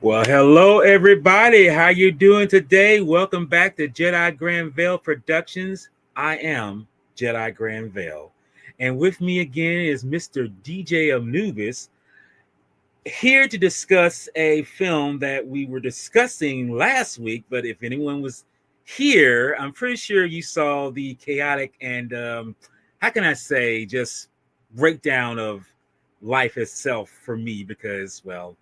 Well, hello everybody. How you doing today? Welcome back to Jedi Granville Productions. I am Jedi Granville. And with me again is Mr. DJ Anubis, here to discuss a film that we were discussing last week. But if anyone was here, I'm pretty sure you saw the chaotic and how can I say, just breakdown of life itself for me because, well,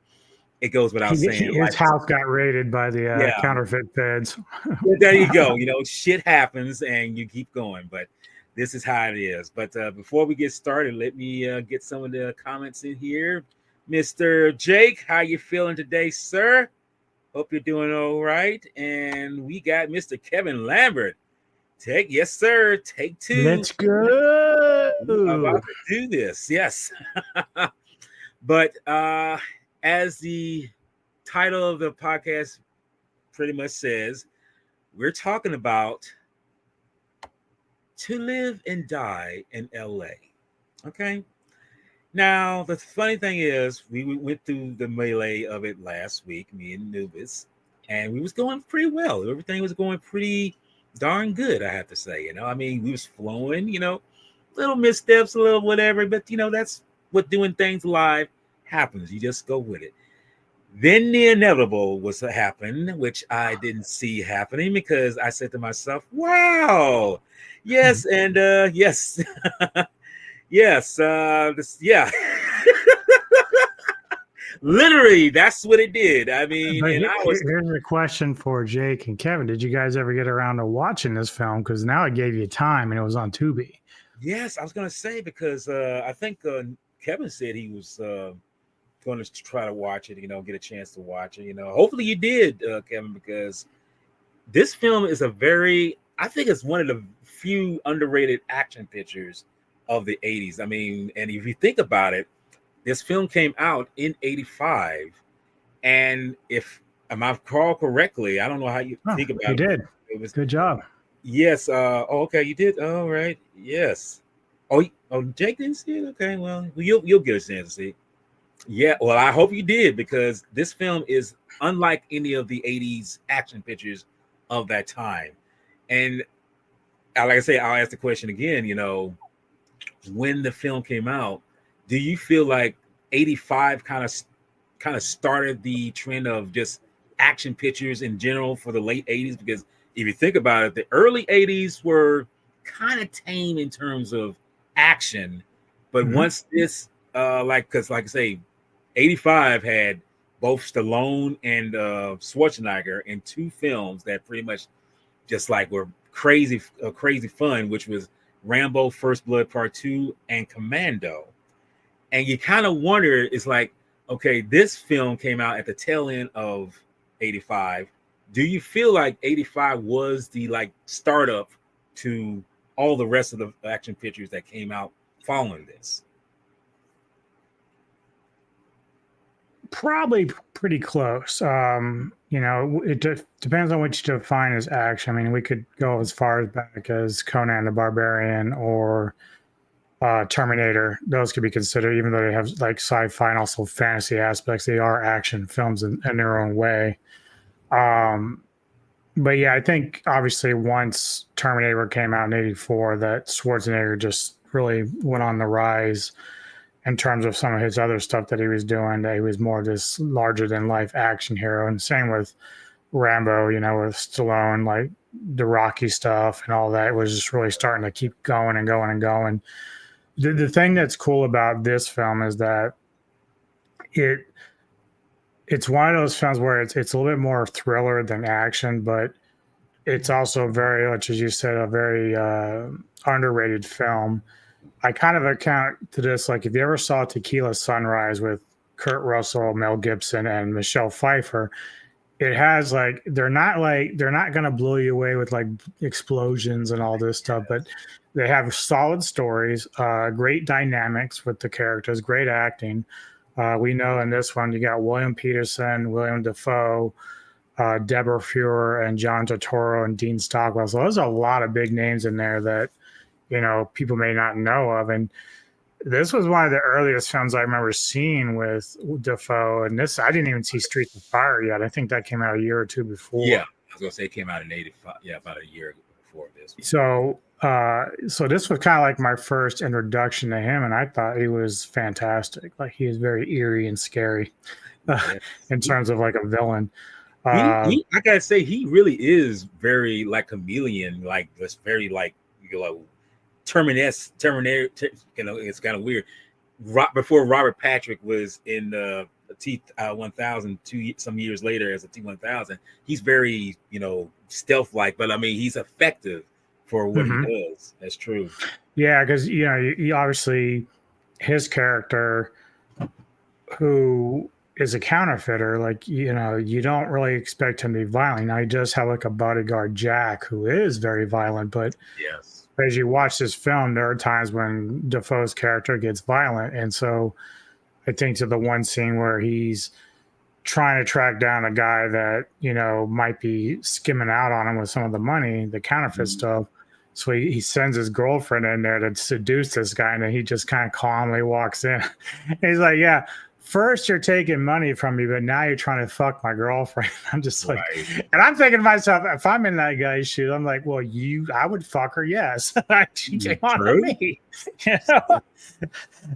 it goes without saying. His house got raided by the Yeah, counterfeit feds. well, there you go. Shit happens and you keep going, but this is how it is. But before we get started, let me get some of the comments in here. Mr. Jake, how you feeling today, sir? Hope you're doing all right. And we got Mr. Kevin Lambert. Yes, sir. Take two. Let's go. I'm about to do this. Yes. But as the title of the podcast pretty much says, we're talking about To Live and Die in LA. Okay. Now, the funny thing is, we went through the melee of it last week, me and Nubis, and we was going pretty well. Everything was going pretty darn good, I have to say. I mean, we was flowing, little missteps, a little whatever, but that's what doing things live happens. You just go with it. Then the inevitable was to happen, which I didn't see happening because I said to myself, wow, yes, and yes, yes, yeah. Literally, that's what it did. I mean, and here's a question for Jake and Kevin. Did you guys ever get around to watching this film? Because now it gave you time and it was on Tubi. Yes, I was going to say because I think Kevin said he was going to try to watch it, get a chance to watch it. Hopefully you did, Kevin, because this film is I think it's one of the few underrated action pictures of the 80s. I mean, and if you think about it, this film came out in 85. And am I recall correctly, I don't know how you think about it. You did. It was good job. Yes. Okay, you did. All right. Yes. Oh, Jake didn't see it? Okay, well, you'll get a chance to see it. Yeah, well, I hope you did because this film is unlike any of the 80s action pictures of that time. And like I say, I'll ask the question again, when the film came out, do you feel like 85 kind of started the trend of just action pictures in general for the late 80s? Because if you think about it, the early 80s were kind of tame in terms of action. But once this, because like I say, 85 had both Stallone and Schwarzenegger in two films that pretty much just like were crazy fun, which was Rambo First Blood Part 2 and Commando. And you kind of wonder, it's like, okay, this film came out at the tail end of 85. Do you feel like 85 was the like startup to all the rest of the action pictures that came out following this? Probably pretty close. It depends on what you define as action. I mean, we could go as far back as Conan the Barbarian or Terminator. Those could be considered, even though they have like sci-fi and also fantasy aspects. They are action films in their own way. But yeah, I think obviously once Terminator came out in '84, that Schwarzenegger just really went on the rise in terms of some of his other stuff that he was doing. That he was more of this larger than life action hero. And same with Rambo, with Stallone, like the Rocky stuff and all that. It was just really starting to keep going and going and going. The thing that's cool about this film is that it's one of those films where it's a little bit more thriller than action, but it's also very much, as you said, a very underrated film. I kind of account to this, like if you ever saw Tequila Sunrise with Kurt Russell, Mel Gibson, and Michelle Pfeiffer, it has they're not going to blow you away with like explosions and all this stuff, but they have solid stories, great dynamics with the characters, great acting. We know in this one you got William Peterson, William Dafoe, Deborah Fuhrer, and John Turturro and Dean Stockwell. So there's a lot of big names in there that people may not know of. And This was one of the earliest films I remember seeing with Defoe, and this I didn't even see Streets of Fire yet. I think that came out a year or two Yeah, before. I was gonna say it came out in '85. Yeah, about a year before this one. So this was kind of like my first introduction to him, and I thought he was fantastic. Like he was very eerie and scary Yeah, in terms of like a villain. Uh, he. I gotta say, he really is very like chameleon, like just very like Terminator. It's kind of weird. Before Robert Patrick was in the T1000 some years later as a T1000, he's very stealth like, but I mean he's effective for what he mhm. does. That's true. Yeah, because you obviously his character who is a counterfeiter, like you don't really expect him to be violent. Now he does have like a bodyguard Jack who is very violent, but Yes. as you watch this film, there are times when Defoe's character gets violent, and so I think to the one scene where he's trying to track down a guy that might be skimming out on him with some of the money, the counterfeit Mhm. stuff. So he sends his girlfriend in there to seduce this guy, and then he just kind of calmly walks in. He's like, "Yeah, first you're taking money from me, but now you're trying to fuck my girlfriend." I'm just like, Right. and I'm thinking to myself, if I'm in that guy's shoes, I'm like, "Well, I would fuck her, yes." She came on to True. me, you know,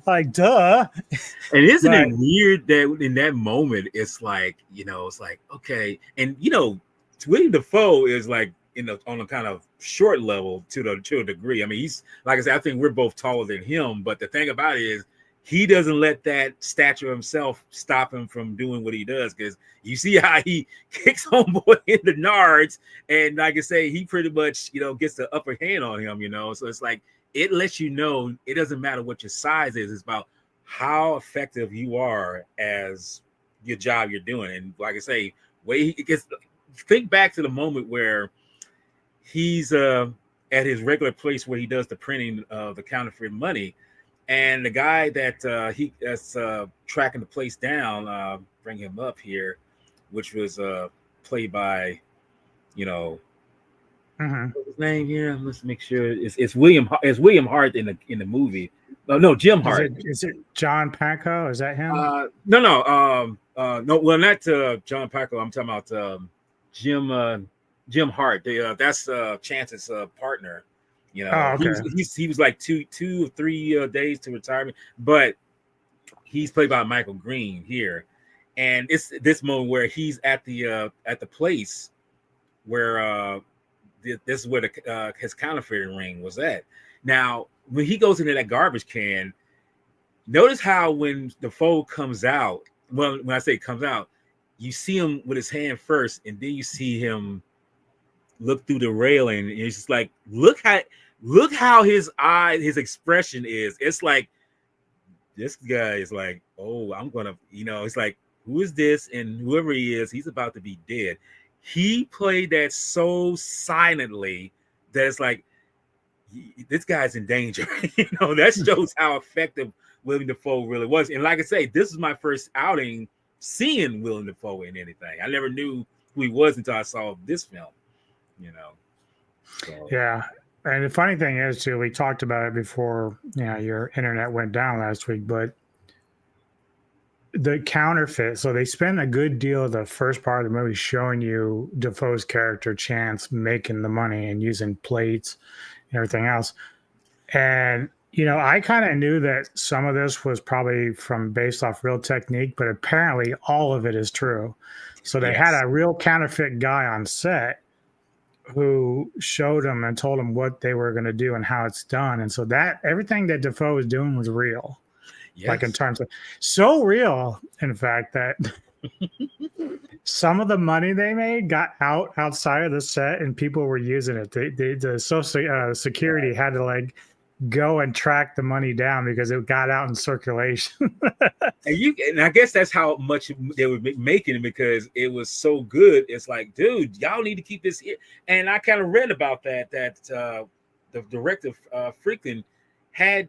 like duh. And isn't it But weird that in that moment it's like, it's like, okay, and William Defoe is like on a kind of short level to a degree. I mean, he's like I said, I think we're both taller than him, but the thing about it is he doesn't let that stature himself stop him from doing what he does, because you see how he kicks homeboy in the nards, and like I say, he pretty much gets the upper hand on him, so it's like it lets you know it doesn't matter what your size is, it's about how effective you are as your job you're doing. And like I say, way he gets, think back to the moment where he's at his regular place where he does the printing of the counterfeit money, and the guy that's tracking the place down, bring him up here, which was played by you know mhm. what's his name here. Let's make sure it's William Hart in the movie. No, Jim Is Hart. it John Paco? Is that him? No, no, no. Well, not John Paco. I'm talking about Jim Jim Hart. That's Chance's partner. Oh, okay. He was like two or three days to retirement, but he's played by Michael Green here, and it's this moment where he's at the place where this is where his counterfeiting ring was at. Now, when he goes into that garbage can, notice how when the foe comes out, well, when I say comes out, you see him with his hand first, and then you see him look through the railing, and it's just like, look how his his expression is. It's like this guy is like, oh, I'm gonna, it's like, who is this? And whoever he is, he's about to be dead. He played that so silently that it's like, this guy's in danger. That shows how effective William Dafoe really was. And like I say, this is my first outing seeing William Dafoe in anything. I never knew who he was until I saw this film. So Yeah. And the funny thing is, too, we talked about it before, your internet went down last week, but the counterfeit. So they spend a good deal of the first part of the movie showing you Defoe's character, Chance, making the money and using plates and everything else. And, I kind of knew that some of this was probably from based off real technique, but apparently all of it is true. So they had yes, a real counterfeit guy on set who showed them and told them what they were going to do and how it's done. And so that everything that Defoe was doing was real, like in yes, terms of so real, in fact, that some of the money they made got outside of the set and people were using it. The social security had to like go and track the money down because it got out in circulation. and I guess that's how much they were making it, because it was so good. It's like, dude, y'all need to keep this here. And I kind of read about that the director freaking had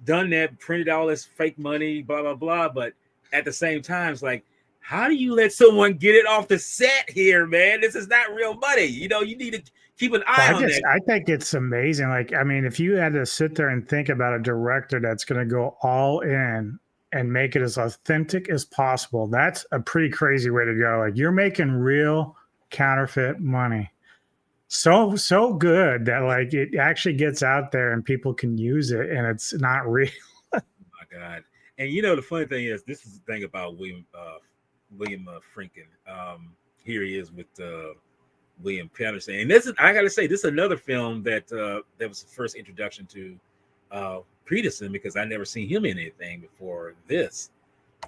done that, printed all this fake money, blah blah blah. But at the same time, it's like, how do you let someone get it off the set here, man? This is not real money. You need to keep an Well, eye on that. I think it's amazing. Like, I mean, if you had to sit there and think about a director that's going to go all in and make it as authentic as possible, that's a pretty crazy way to go. Like, you're making real counterfeit money. So good that like it actually gets out there and people can use it and it's not real. My God. And you know the funny thing is, this is the thing about William Friedkin. Here he is with William Patterson, and this is, I got to say, this is another film that was the first introduction to Peterson, because I never seen him in anything before this.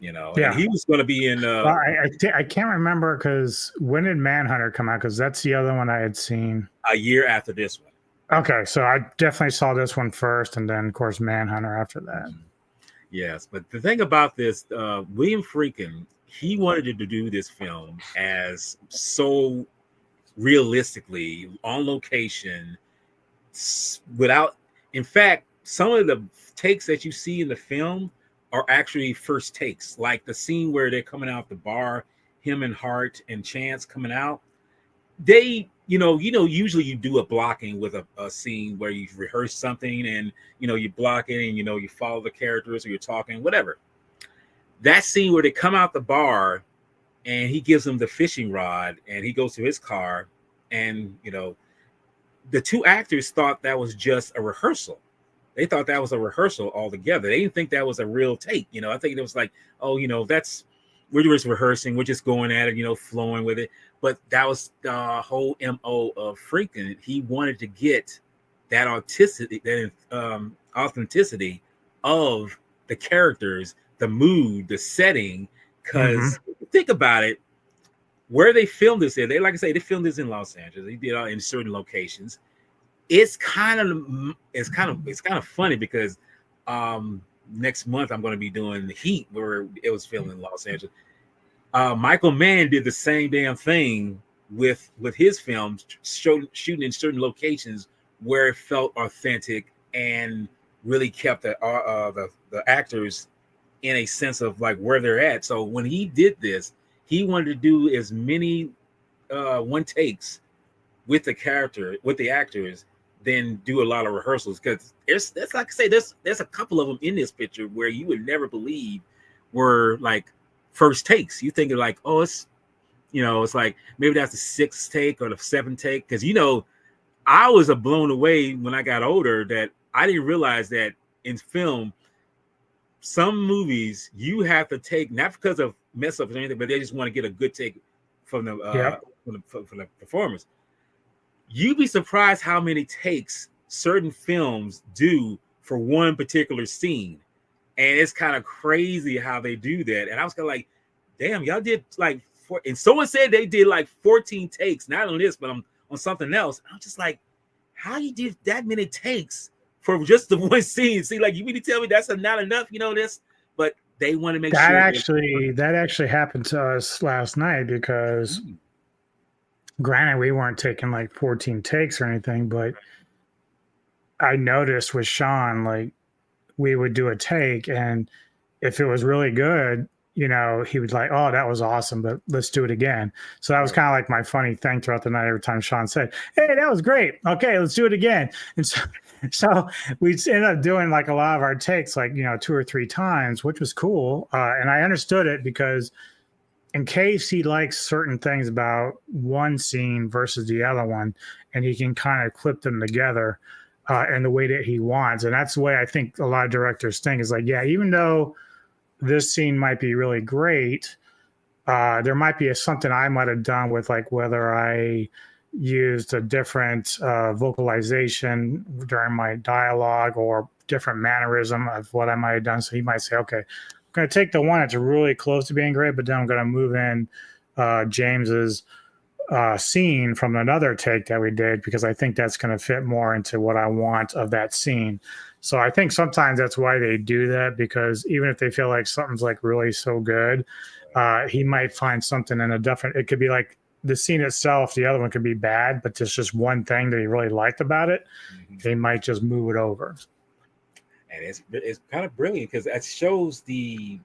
You know, and Yeah. he was going to be in Well, I can't remember because when did Manhunter come out? Because that's the other one I had seen. a year after this one. Okay, so I definitely saw this one first, and then of course Manhunter after that. Yes, but the thing about this, William Friedkin, he wanted to do this film as so realistically on location, without. In fact, some of the takes that you see in the film are actually first takes, like the scene where they're coming out the bar, him and Hart and Chance coming out. They, usually you do a blocking with a scene where you rehearse something, and you block it, and you follow the characters, or you're talking, whatever. That scene where they come out the bar and he gives them the fishing rod and he goes to his car, and the two actors thought that was just a rehearsal. They thought that was a rehearsal altogether. They didn't think that was a real take. I think it was like, oh, that's, we're just rehearsing. We're just going at it, flowing with it. But that was the whole MO of Friedkin. He wanted to get that authenticity of the characters, the mood, the setting. Because think about it, where they filmed this, they, like I say, they filmed this in Los Angeles. They did it in certain locations. It's kind of funny because next month I'm going to be doing the Heat, where it was filmed in Los Angeles. Michael Mann did the same damn thing with his films, shooting in certain locations where it felt authentic and really kept the actors in a sense of like where they're at. So when he did this, he wanted to do as many one takes with the actors, then do a lot of rehearsals, because there's like I say, there's a couple of them in this picture where you would never believe were like first takes. You think like, oh, it's it's like maybe that's the sixth take or the seventh take, because I was blown away when I got older that I didn't realize that in film, some movies you have to take, not because of mess ups or anything, but they just want to get a good take from the from the performers. You'd be surprised how many takes certain films do for one particular scene. And it's kind of crazy how they do that. And I was kind of like, damn, y'all did like and someone said they did like 14 takes, not on this, but on something else. And I'm just like, how you did that many takes for just the one scene? See, like, you mean to tell me that's not enough, this? But they want to make that sure that actually happened to us last night, because granted we weren't taking like 14 takes or anything, but I noticed with Sean, like, we would do a take, and if it was really good, he would like, oh, that was awesome, but let's do it again. So that was kind of like my funny thing throughout the night. Every time Sean said, hey, that was great, okay, let's do it again. And so we ended up doing like a lot of our takes like 2 or 3 times, which was cool. And I understood it, because in case he likes certain things about one scene versus the other one, and he can kind of clip them together in the way that he wants. And that's the way I think a lot of directors think, is like, yeah, even though this scene might be really great, there might be something I might have done with, like, whether I used a different vocalization during my dialogue or different mannerism of what I might have done. So he might say, okay, I'm going to take the one that's really close to being great, but then I'm going to move in James's scene from another take that we did, because I think that's going to fit more into what I want of that scene. So I think sometimes that's why they do that, because even if they feel like something's like really so good, he might find something in a different, it could be like the scene itself, the other one could be bad, but there's just one thing that he really liked about it. They might just move it over. And it's kind of brilliant, because that shows and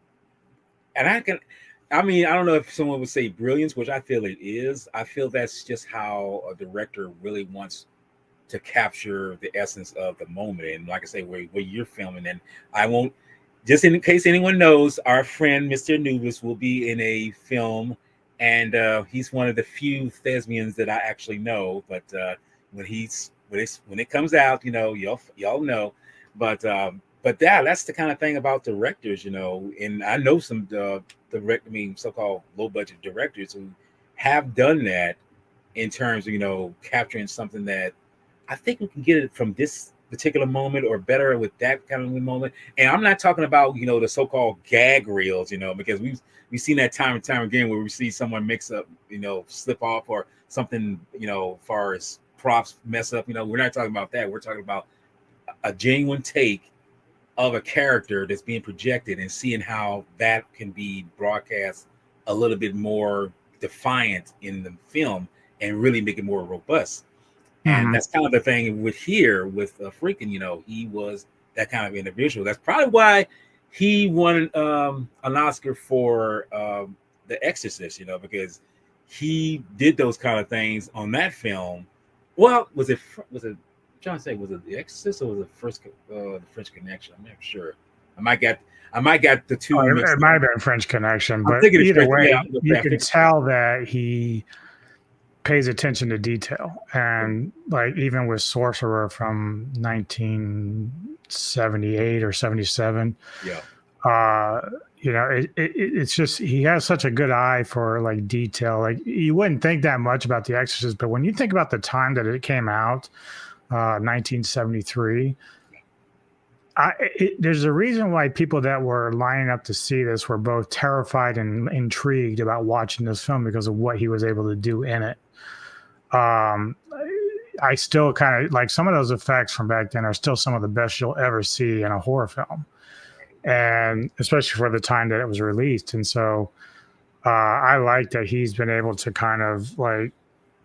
I mean, I don't know if someone would say brilliance, which I feel it is. I feel that's just how a director really wants to capture the essence of the moment. And like I say, where you're filming, and I won't, just in case anyone knows, our friend Mr. Anubis will be in a film, and he's one of the few thespians that I actually know. But when it comes out, y'all know. But yeah, that's the kind of thing about directors, and I know some so-called low budget directors who have done that in terms of capturing something that I think we can get it from this particular moment or better with that kind of moment. And I'm not talking about, the so-called gag reels, because we've seen that time and time again where we see someone mix up, slip off or something, as far as props mess up. We're not talking about that. We're talking about a genuine take of a character that's being projected and seeing how that can be broadcast a little bit more defiant in the film and really make it more robust. And Mm-hmm. that's kind of the thing with here with Freaking, he was that kind of individual. That's probably why he won an Oscar for The Exorcist, because he did those kind of things on that film. Well, I'm trying to say, was it The Exorcist or was it the French Connection? I'm not sure. I might got I might got the Oh, two it mixed might up. have been French Connection, I'm but thinking it's either French. Yeah, way, you I can think tell that he pays attention to detail. And like even with Sorcerer from 1978 or 77, yeah, uh, it's just he has such a good eye for like detail. Like you wouldn't think that much about The Exorcist, but when you think about the time that it came out, 1973. There's a reason why people that were lining up to see this were both terrified and intrigued about watching this film because of what he was able to do in it. Um, I still kind of like some of those effects from back then are still some of the best you'll ever see in a horror film, and especially for the time that it was released. And so I like that he's been able to kind of like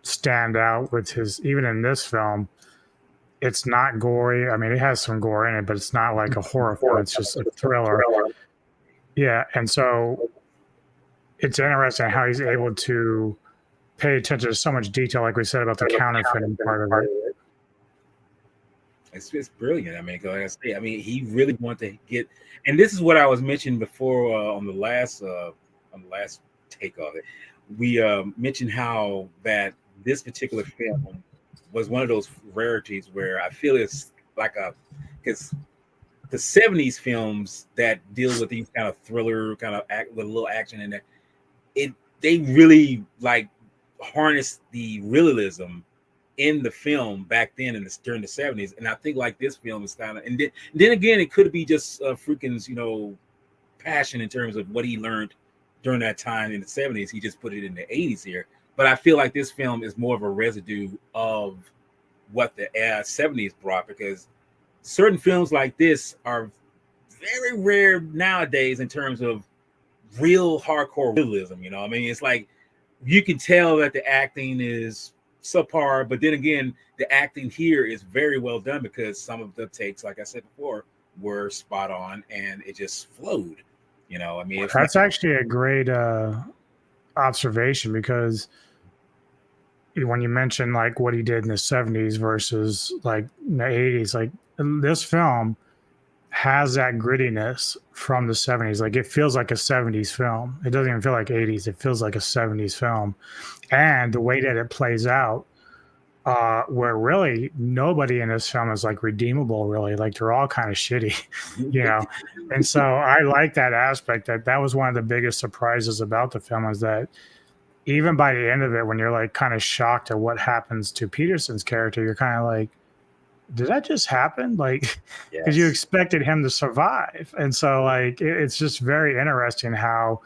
stand out with his even in this film. It's not gory. I mean, it has some gore in it, but it's not like a horror film. It's just a thriller. Yeah, and so it's interesting how he's able to pay attention to so much detail, like we said about the counterfeiting part of it. it's brilliant. I mean, like I say, I mean, he really wanted to get, and this is what I was mentioning before on the last take of it. We mentioned how that this particular film was one of those rarities where I feel it's like a because the '70s films that deal with these kind of thriller kind of act with a little action in there, it they really like harness the realism in the film back then during the '70s, and I think like this film is kind of, and then again, it could be just Freakin's passion in terms of what he learned during that time in the '70s. He just put it in the '80s here, but I feel like this film is more of a residue of what the '70s brought because certain films like this are very rare nowadays in terms of real hardcore realism. I mean, it's like you can tell that the acting is subpar, but then again, the acting here is very well done because some of the takes, like I said before, were spot on and it just flowed. I mean, it's not. That's actually a great observation because when you mention like what he did in the 70s versus like in the 80s, like this film has that grittiness from the 70s. Like it feels like a 70s film. It doesn't even feel like 80s. It feels like a 70s film. And the way that it plays out, where really nobody in this film is like redeemable, really. Like they're all kind of shitty, you know? And so I like that aspect that was one of the biggest surprises about the film is that even by the end of it, when you're like kind of shocked at what happens to Peterson's character, you're kind of like, did that just happen? Like, because you Yes. expected him to survive. And so, like, it's just very interesting how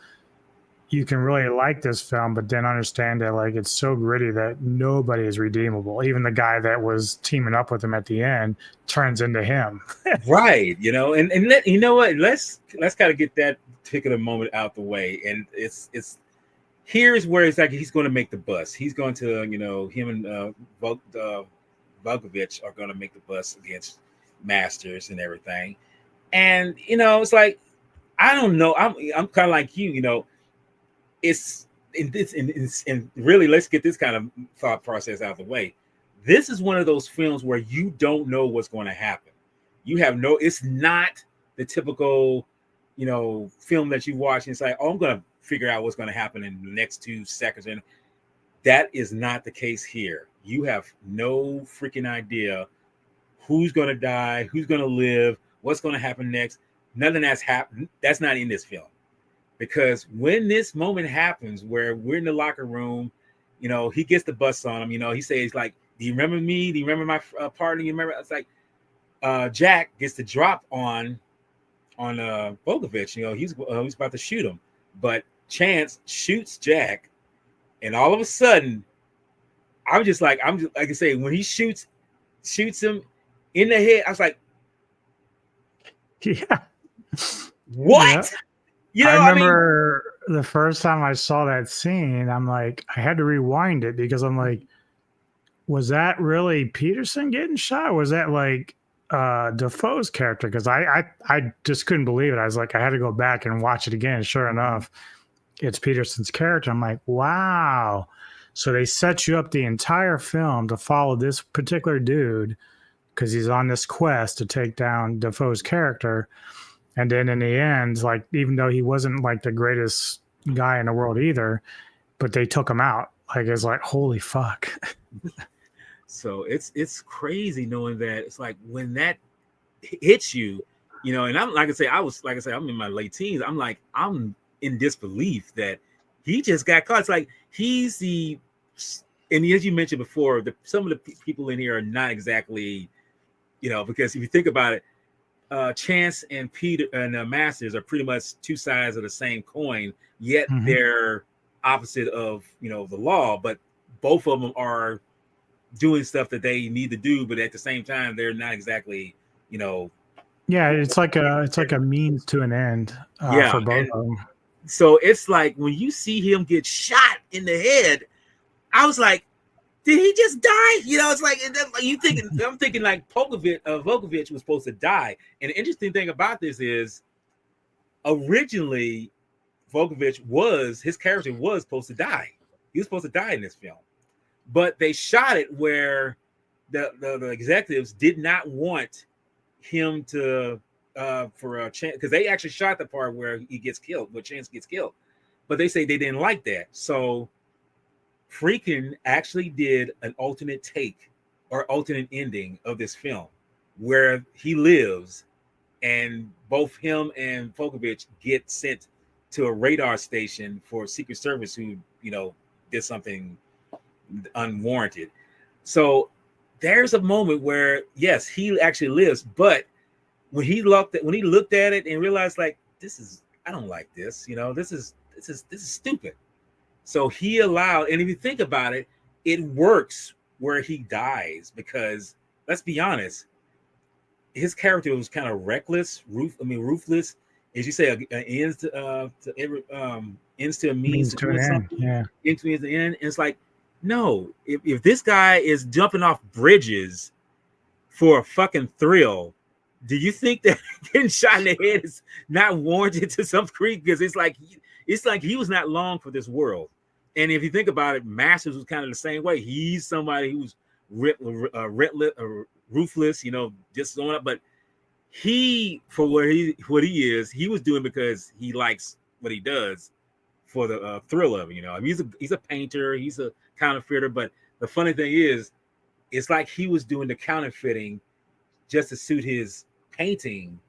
you can really like this film, but then understand that, like, it's so gritty that nobody is redeemable. Even the guy that was teaming up with him at the end turns into him. Right. You know what? Let's kind of get that particular moment out the way. And it's here's where it's like he's going to make the bus. He's going to, him and Vukovich are going to make the bus against Masters and everything. And it's like I don't know. I'm kind of like you. it's and really, let's get this kind of thought process out of the way. This is one of those films where you don't know what's going to happen. You have no. It's not the typical, film that you watch and it's like, oh, I'm going to figure out what's going to happen in the next 2 seconds, and that is not the case here. You have no freaking idea who's going to die, who's going to live, what's going to happen next. None of that's happened. That's not in this film. Because when this moment happens where we're in the locker room, he gets the bus on him, he says like, do you remember me? Do you remember my partner? You remember? It's like Jack gets the drop on Bogovich. He's about to shoot him. But Chance shoots Jack. And all of a sudden, I'm just like I say, when he shoots him in the head, I was like, yeah. What? Yeah. I remember the first time I saw that scene, I'm like, I had to rewind it because I'm like, was that really Peterson getting shot? Or was that like Defoe's character? Because I just couldn't believe it. I was like, I had to go back and watch it again. Sure enough, it's Peterson's character. I'm like, wow. So they set you up the entire film to follow this particular dude because he's on this quest to take down Defoe's character. And then in the end, like, even though he wasn't like the greatest guy in the world either, but they took him out. Like, it's like, holy fuck. So it's crazy knowing that it's like when that hits you, and I'm like I say, I'm in my late teens. I'm like, I'm in disbelief that he just got caught. It's like he's and as you mentioned before, some of the people in here are not exactly, because if you think about it, Chance and Peter and Masters are pretty much two sides of the same coin, yet they're opposite of the law, but both of them are doing stuff that they need to do, but at the same time they're not exactly yeah, it's like a means to an end for both of them. So it's like when you see him get shot in the head, I was like, did he just die? It's like I'm thinking like Volkovich was supposed to die. And the interesting thing about this is originally his character was supposed to die. He was supposed to die in this film. But they shot it where the executives did not want him to for a chance, because they actually shot the part where he gets killed, where Chance gets killed. But they say they didn't like that. So Friedkin actually did an alternate take or alternate ending of this film where he lives and both him and Volkovich get sent to a radar station for Secret Service who, did something unwarranted. So there's a moment where, yes, he actually lives, but when he looked at it and realized like, I don't like this, this is stupid. So he allowed, and if you think about it, it works where he dies because let's be honest, his character was kind of reckless, ruthless. As you say, ends to a means to an end. Yeah, into the end. And it's like, no, if this guy is jumping off bridges for a fucking thrill, do you think that getting shot in the head is not warranted to some degree? Because it's like he was not long for this world. And if you think about it, Masters was kind of the same way. He's somebody who's ruthless, just going up. But he, for what he is, he was doing because he likes what he does for the thrill of it. I mean, he's a painter, he's a counterfeiter. But the funny thing is, it's like he was doing the counterfeiting just to suit his painting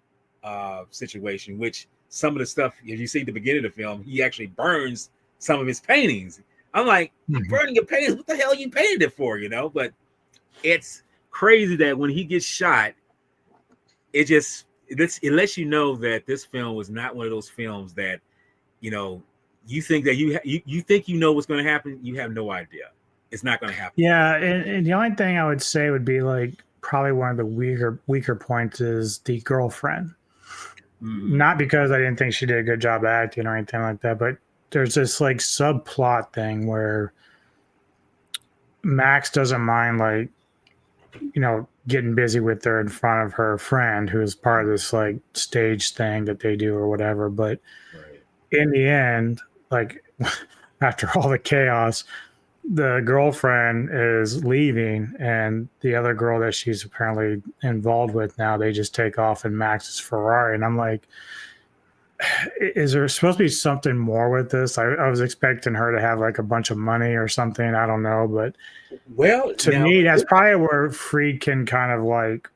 situation, which some of the stuff, as you see at the beginning of the film, he actually burns some of his paintings. I'm like, you're burning your paintings? What the hell are you painted it for? But it's crazy that when he gets shot, it lets you know that this film was not one of those films that, you think that you think what's going to happen. You have no idea. It's not going to happen. Yeah, and the only thing I would say would be like probably one of the weaker points is the girlfriend. Not because I didn't think she did a good job acting or anything like that, but there's this like subplot thing where Max doesn't mind like, getting busy with her in front of her friend who is part of this like stage thing that they do or whatever. But in the end, like after all the chaos, the girlfriend is leaving, and the other girl that she's apparently involved with now, they just take off in Max's Ferrari, and I'm like, is there supposed to be something more with this? I was expecting her to have like a bunch of money or something. I don't know, but Well, to now, me, that's probably where Friedkin kind of like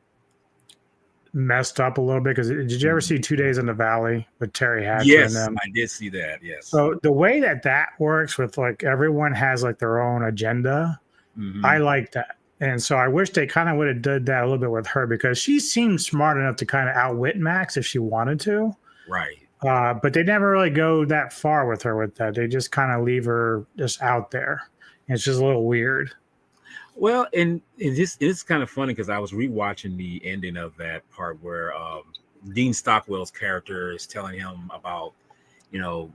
messed up a little bit. Because did you ever see 2 Days in the Valley with Terry Hatcher and yes, them? I did see that. Yes. So the way that that works with like everyone has like their own agenda, I Hmm. like that. And so I wish they kind of would have did that a little bit with her because she seemed smart enough to kind of outwit Max if she wanted to. Right. But they never really go that far with her with that. They just kind of leave her just out there. And it's just a little weird. Well, and this it's kind of funny because I was rewatching the ending of that part where Dean Stockwell's character is telling him about, you know,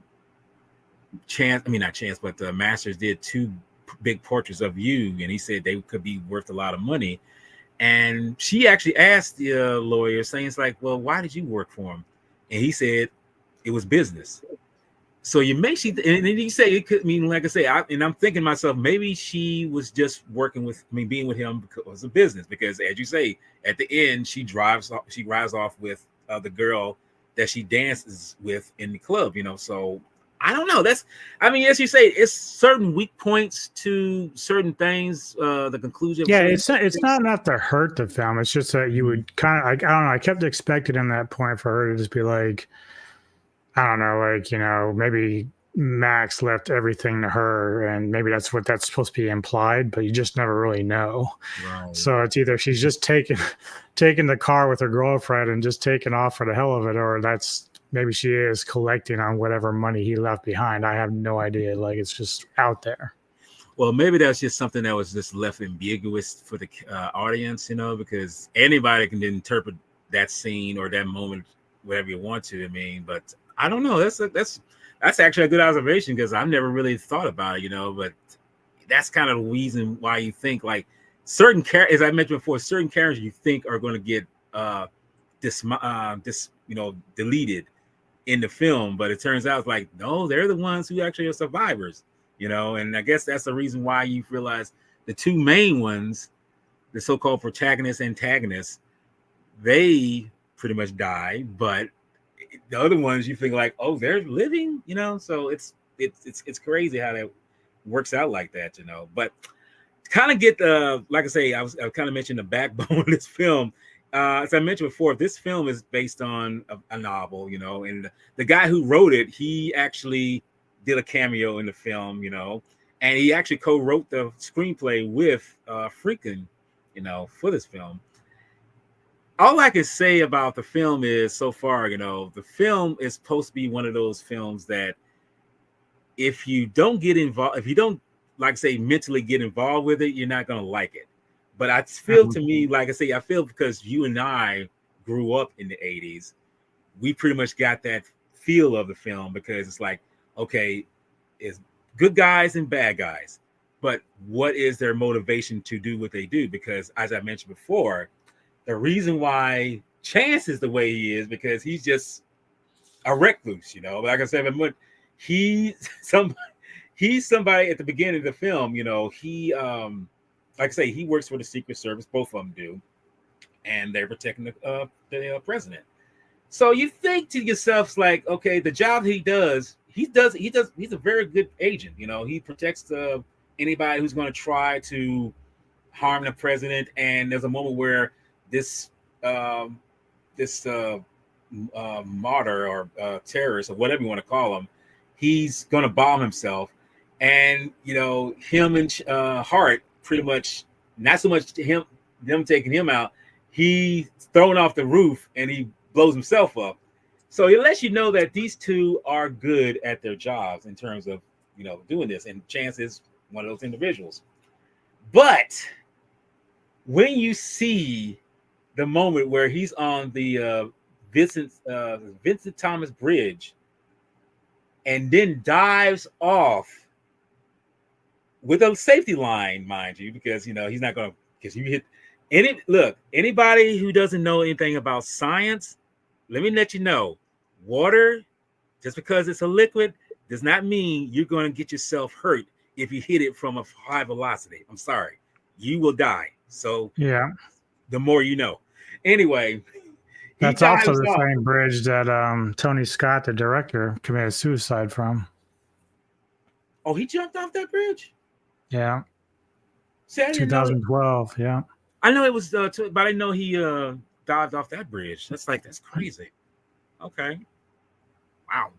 Chance. I mean, not Chance, but the Masters did two big portraits of you, and he said they could be worth a lot of money. And she actually asked the lawyer, saying, "It's like, well, why did you work for him?" And he said it was business. So you make she, and then you say it could mean, like I say, and I'm thinking to myself, maybe she was just working with, I mean, being with him because of business. Because as you say, at the end, she rides off with the girl that she dances with in the club. So I don't know. I mean, as you say, it's certain weak points to certain things. The conclusion of Yeah, certain it's things. not enough to hurt the film. It's just that you Mhm. would kind of like I don't know. I kept expecting in that point for her to just be like, I don't know, like, maybe Max left everything to her, and maybe that's what that's supposed to be implied, but you just never really know. Right. So it's either she's just taking taking the car with her girlfriend and just taking off for the hell of it, or that's maybe she is collecting on whatever money he left behind. I have no idea. Like it's just out there. Well, maybe that's just something that was just left ambiguous for the audience, because anybody can interpret that scene or that moment whatever you want to. I mean, but I don't know. That's actually a good observation because I've never really thought about it, But that's kind of the reason why you think like certain characters, as I mentioned before, certain characters you think are going to get deleted in the film, but it turns out like no, they're the ones who actually are survivors, and I guess that's the reason why you realize the two main ones, the so-called protagonists antagonists, they pretty much die, but the other ones you think like, oh, they're living, so it's crazy how that works out like that, but kind of get like I say, I kind of mentioned the backbone of this film. As I mentioned before, this film is based on a novel, and the guy who wrote it, he actually did a cameo in the film, and he actually co-wrote the screenplay with Freakin, for this film. All I can say about the film is so far, the film is supposed to be one of those films that if you don't get involved, if you don't, like I say, mentally get involved with it, you're not gonna like it. But I feel Mhm. to me, like I say, I feel because you and I grew up in the 80s, we pretty much got that feel of the film because it's like, okay, it's good guys and bad guys. But what is their motivation to do what they do? Because as I mentioned before, the reason why Chance is the way he is because he's just a recluse, Like I said, he some he's somebody at the beginning of the film, he like I say, he works for the Secret Service, both of them do, and they're protecting the president. So you think to yourself, like, okay, the job he's a very good agent, he protects anybody who's going to try to harm the president. And there's a moment where this um, this martyr or terrorist or whatever you want to call him, he's going to bomb himself, and him and Hart pretty much not so much them taking him out. He's thrown off the roof and he blows himself up. So it lets you know that these two are good at their jobs in terms of doing this, and Chance is one of those individuals. But when you see the moment where he's on the Vincent Thomas Bridge and then dives off with a safety line, mind you, because he's not going to, because you hit anybody who doesn't know anything about science, let me let you know, water, just because it's a liquid, does not mean you're going to get yourself hurt if you hit it from a high velocity. I'm sorry, you will die. So Yeah. the more you know. Anyway, he That's also dives the off. same bridge that Tony Scott, the director, committed suicide from. Oh, he jumped off that bridge. Yeah. See, I didn't know. 2012. Yeah. I know it was, but I didn't know he dived off that bridge. That's crazy. Okay, wow,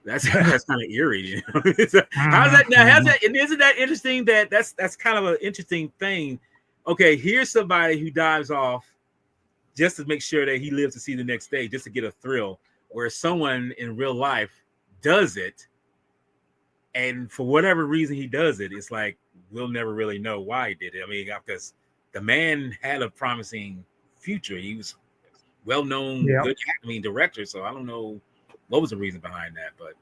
that's kind of eerie. You know? How's Mhm, that now? How's mhm. that? And isn't that interesting? That's kind of an interesting thing. Okay, here's somebody who dives off just to make sure that he lives to see the next day, just to get a thrill. Where someone in real life does it, and for whatever reason he does it, it's like we'll never really know why he did it. I mean, because the man had a promising future. He was well-known, Yep. good, I mean, director. So I don't know what was the reason behind that, but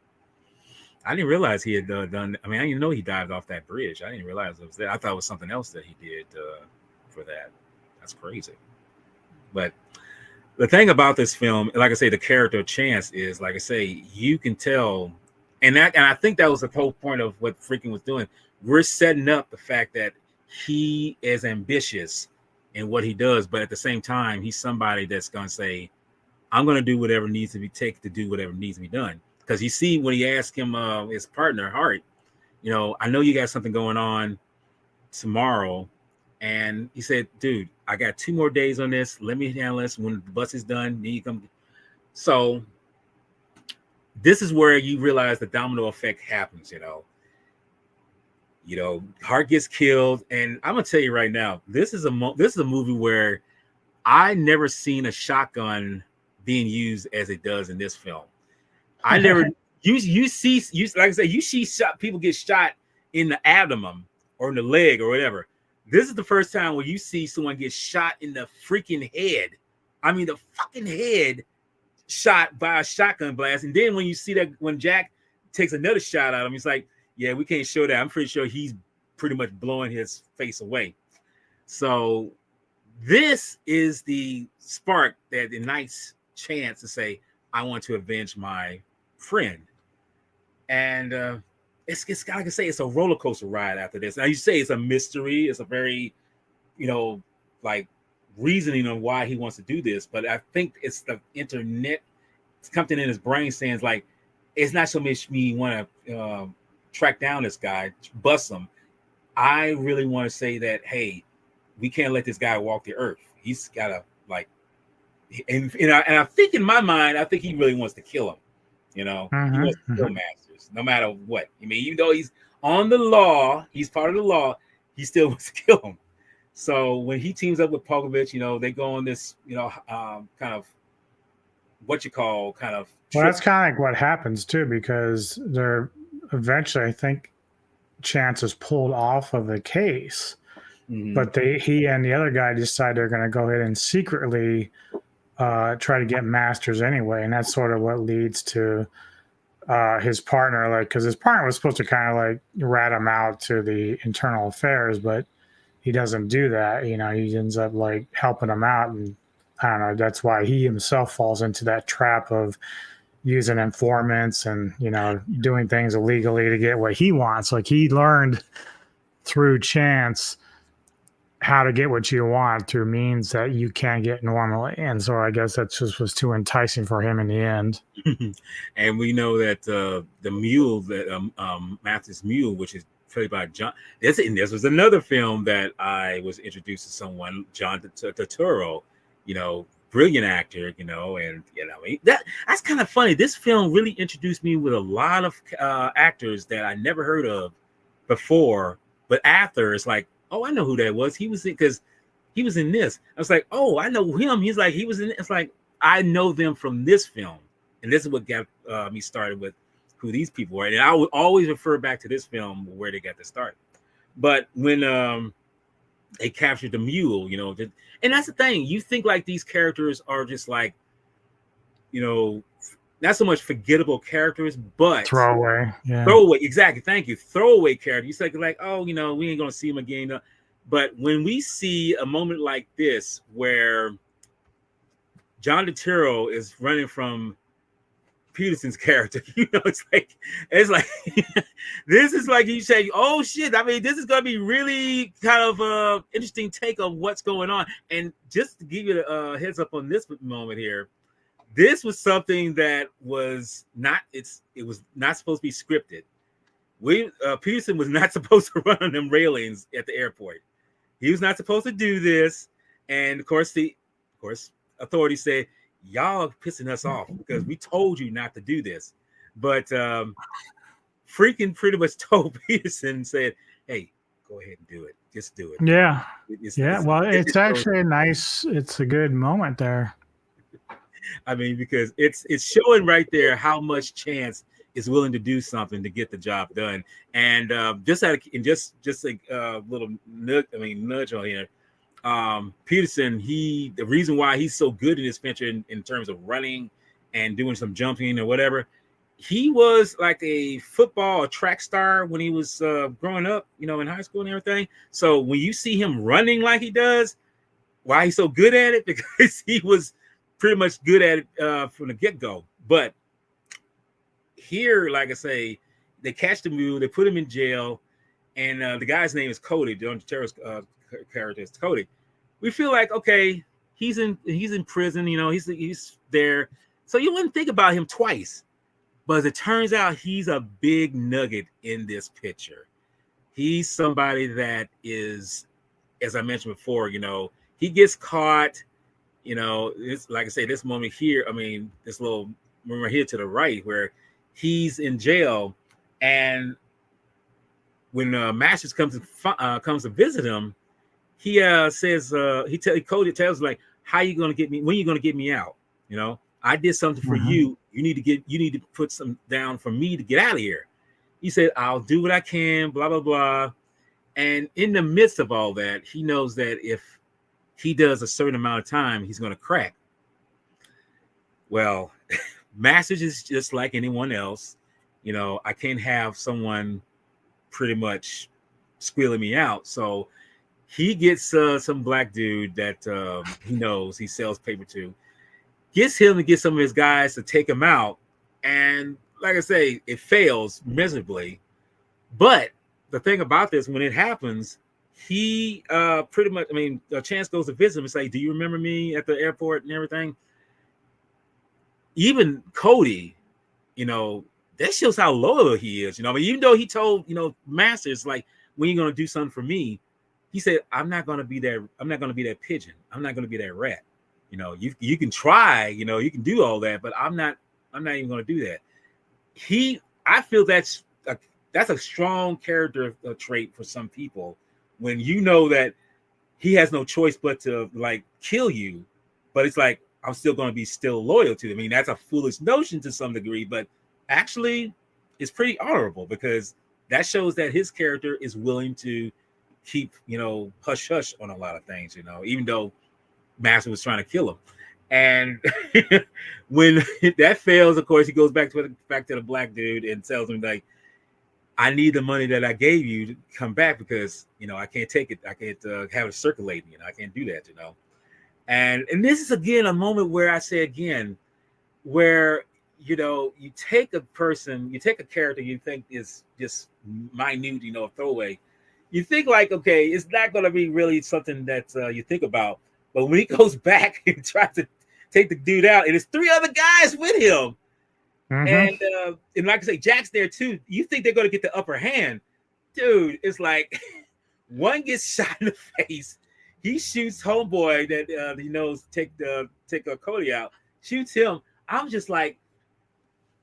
I didn't realize he had done. I mean, I didn't know he dived off that bridge. I didn't realize it was there. I thought it was something else that he did for that. That's crazy. But the thing about this film, like I say, the character of Chance is, like I say, you can tell, and I think that was the whole point of what Freaking was doing. We're setting up the fact that he is ambitious in what he does, but at the same time, he's somebody that's going to say, "I'm going to do whatever needs to be taken to do whatever needs to be done." Because you see, when he asked him, his partner Hart, I know you got something going on tomorrow. And he said, dude, I got 2 more days on this. Let me handle this. When the bus is done, then you come. So this is where you realize the domino effect happens, Hart gets killed. And I'm gonna tell you right now, this is a movie where I never seen a shotgun being used as it does in this film. I never you see like I say, you see people get shot in the abdomen or in the leg or whatever. This is the first time where you see someone get shot in the freaking head. I mean, the fucking head shot by a shotgun blast. And then when you see that, when Jack takes another shot at him, he's like, yeah, we can't show that. I'm pretty sure he's pretty much blowing his face away. So this is the spark that ignites Chance to say, I want to avenge my friend. And it's like I say, it's a roller coaster ride after this. Now you say it's a mystery, it's a very, like reasoning on why he wants to do this, but I think it's the internet, it's something in his brain saying like, it's not so much me want to track down this guy, bust him. I really want to say that, hey, we can't let this guy walk the earth. He's got to like, and I think in my mind, I think he really wants to kill him. He Mhm, wants to kill mhm. Masters, no matter what. I mean, even though he's on the law, he's part of the law, he still wants to kill him. So when he teams up with Popovich, they go on this, kind of what you call kind of Well, trip. that's kind of like what happens too, because they're eventually, I think, Chance is pulled off of the case, Mm-hmm. but he and the other guy decide they're going to go ahead and secretly try to get Masters anyway, and that's sort of what leads to his partner, like, because his partner was supposed to kind of like rat him out to the internal affairs, but he doesn't do that. He ends up like helping him out, and I don't know. That's why he himself falls into that trap of using informants and doing things illegally to get what he wants. Like he learned through Chance how to get what you want through means that you can't get normally, and so I guess that just was too enticing for him in the end. And we know that the mule, that Matthew's mule, which is played by John. This was another film that I was introduced to someone, John Turturro, brilliant actor, and that's kind of funny. This film really introduced me with a lot of actors that I never heard of before, but after it's like, oh, I know who that was. He was because he was in this. I was like, oh, I know him. He's like, he was in. It's like I know them from this film. And this is what got me started with who these people were. And I would always refer back to this film where they got to start. But when they captured the mule, and that's the thing. You think like these characters are just like, not so much forgettable characters, but Throwaway, yeah. throwaway. Exactly. Thank you. Throwaway character. You say like, oh, we ain't gonna see him again. But when we see a moment like this where John Turturro is running from Peterson's character. It's like this is like you say, oh shit. I mean, this is gonna be really kind of interesting take on what's going on. And just to give you a heads up on this moment here, this was something that was not it was not supposed to be scripted. Peterson was not supposed to run on them railings at the airport. He was not supposed to do this. And of course, authorities said, y'all are pissing us off because we told you not to do this. But freaking pretty much told Peterson, said, hey, go ahead and do it. Just do it. Yeah. Well, it's actually it's a good moment there. I mean, because it's showing right there how much Chance is willing to do something to get the job done. And just a little nudge on here. Peterson, the reason why he's so good in this venture in terms of running and doing some jumping or whatever, he was like a football or track star when he was growing up, in high school and everything. So when you see him running like he does, why he's so good at it? Because he was pretty much good at it from the get-go. But here, like I say, they catch the mule, they put him in jail, and the guy's name is Cody. Don Terro's character is Cody. We feel like, okay, he's in prison, he's there, so you wouldn't think about him twice. But as it turns out, he's a big nugget in this picture. He's somebody that is, as I mentioned before, he gets caught. It's like I say, this moment here. I mean, this little moment here to the right where he's in jail, and when Masters comes to visit him, he says Cody tells like, how you gonna get me? When you gonna get me out? I did something for you. You need to put some down for me to get out of here. He said, I'll do what I can, blah blah blah. And in the midst of all that, he knows that if he does a certain amount of time, he's gonna crack. Well, Masters is just like anyone else. I can't have someone pretty much squealing me out. So he gets some black dude that he knows he sells paper to, gets him to get some of his guys to take him out. And like I say, it fails miserably. But the thing about this, when it happens, he pretty much, Chance goes to visit him and say, do you remember me at the airport and everything? Even Cody, that shows how loyal he is. Even though he told, Masters, like, when you going to do something for me, he said, I'm not going to be that pigeon. I'm not going to be that rat. You can try, you can do all that, but I'm not even going to do that. I feel that's a strong character trait for some people, when that he has no choice but to like kill you, but it's like, I'm still going to be loyal to him. That's a foolish notion to some degree, but actually it's pretty honorable, because that shows that his character is willing to keep, hush hush on a lot of things, even though Master was trying to kill him. And when that fails, of course, he goes back to the black dude and tells him, like, I need the money that I gave you to come back, because I can't take it. I can't have it circulating. I can't do that. And this is again a moment where I say again, where you take a person, you take a character you think is just minute, a throwaway. You think like, okay, it's not going to be really something that you think about. But when he goes back and tries to take the dude out, and there's 3 other guys with him, and like I say, Jack's there too. You think they're going to get the upper hand, dude? It's like one gets shot in the face. He shoots homeboy that he knows take Cody out. Shoots him. I'm just like,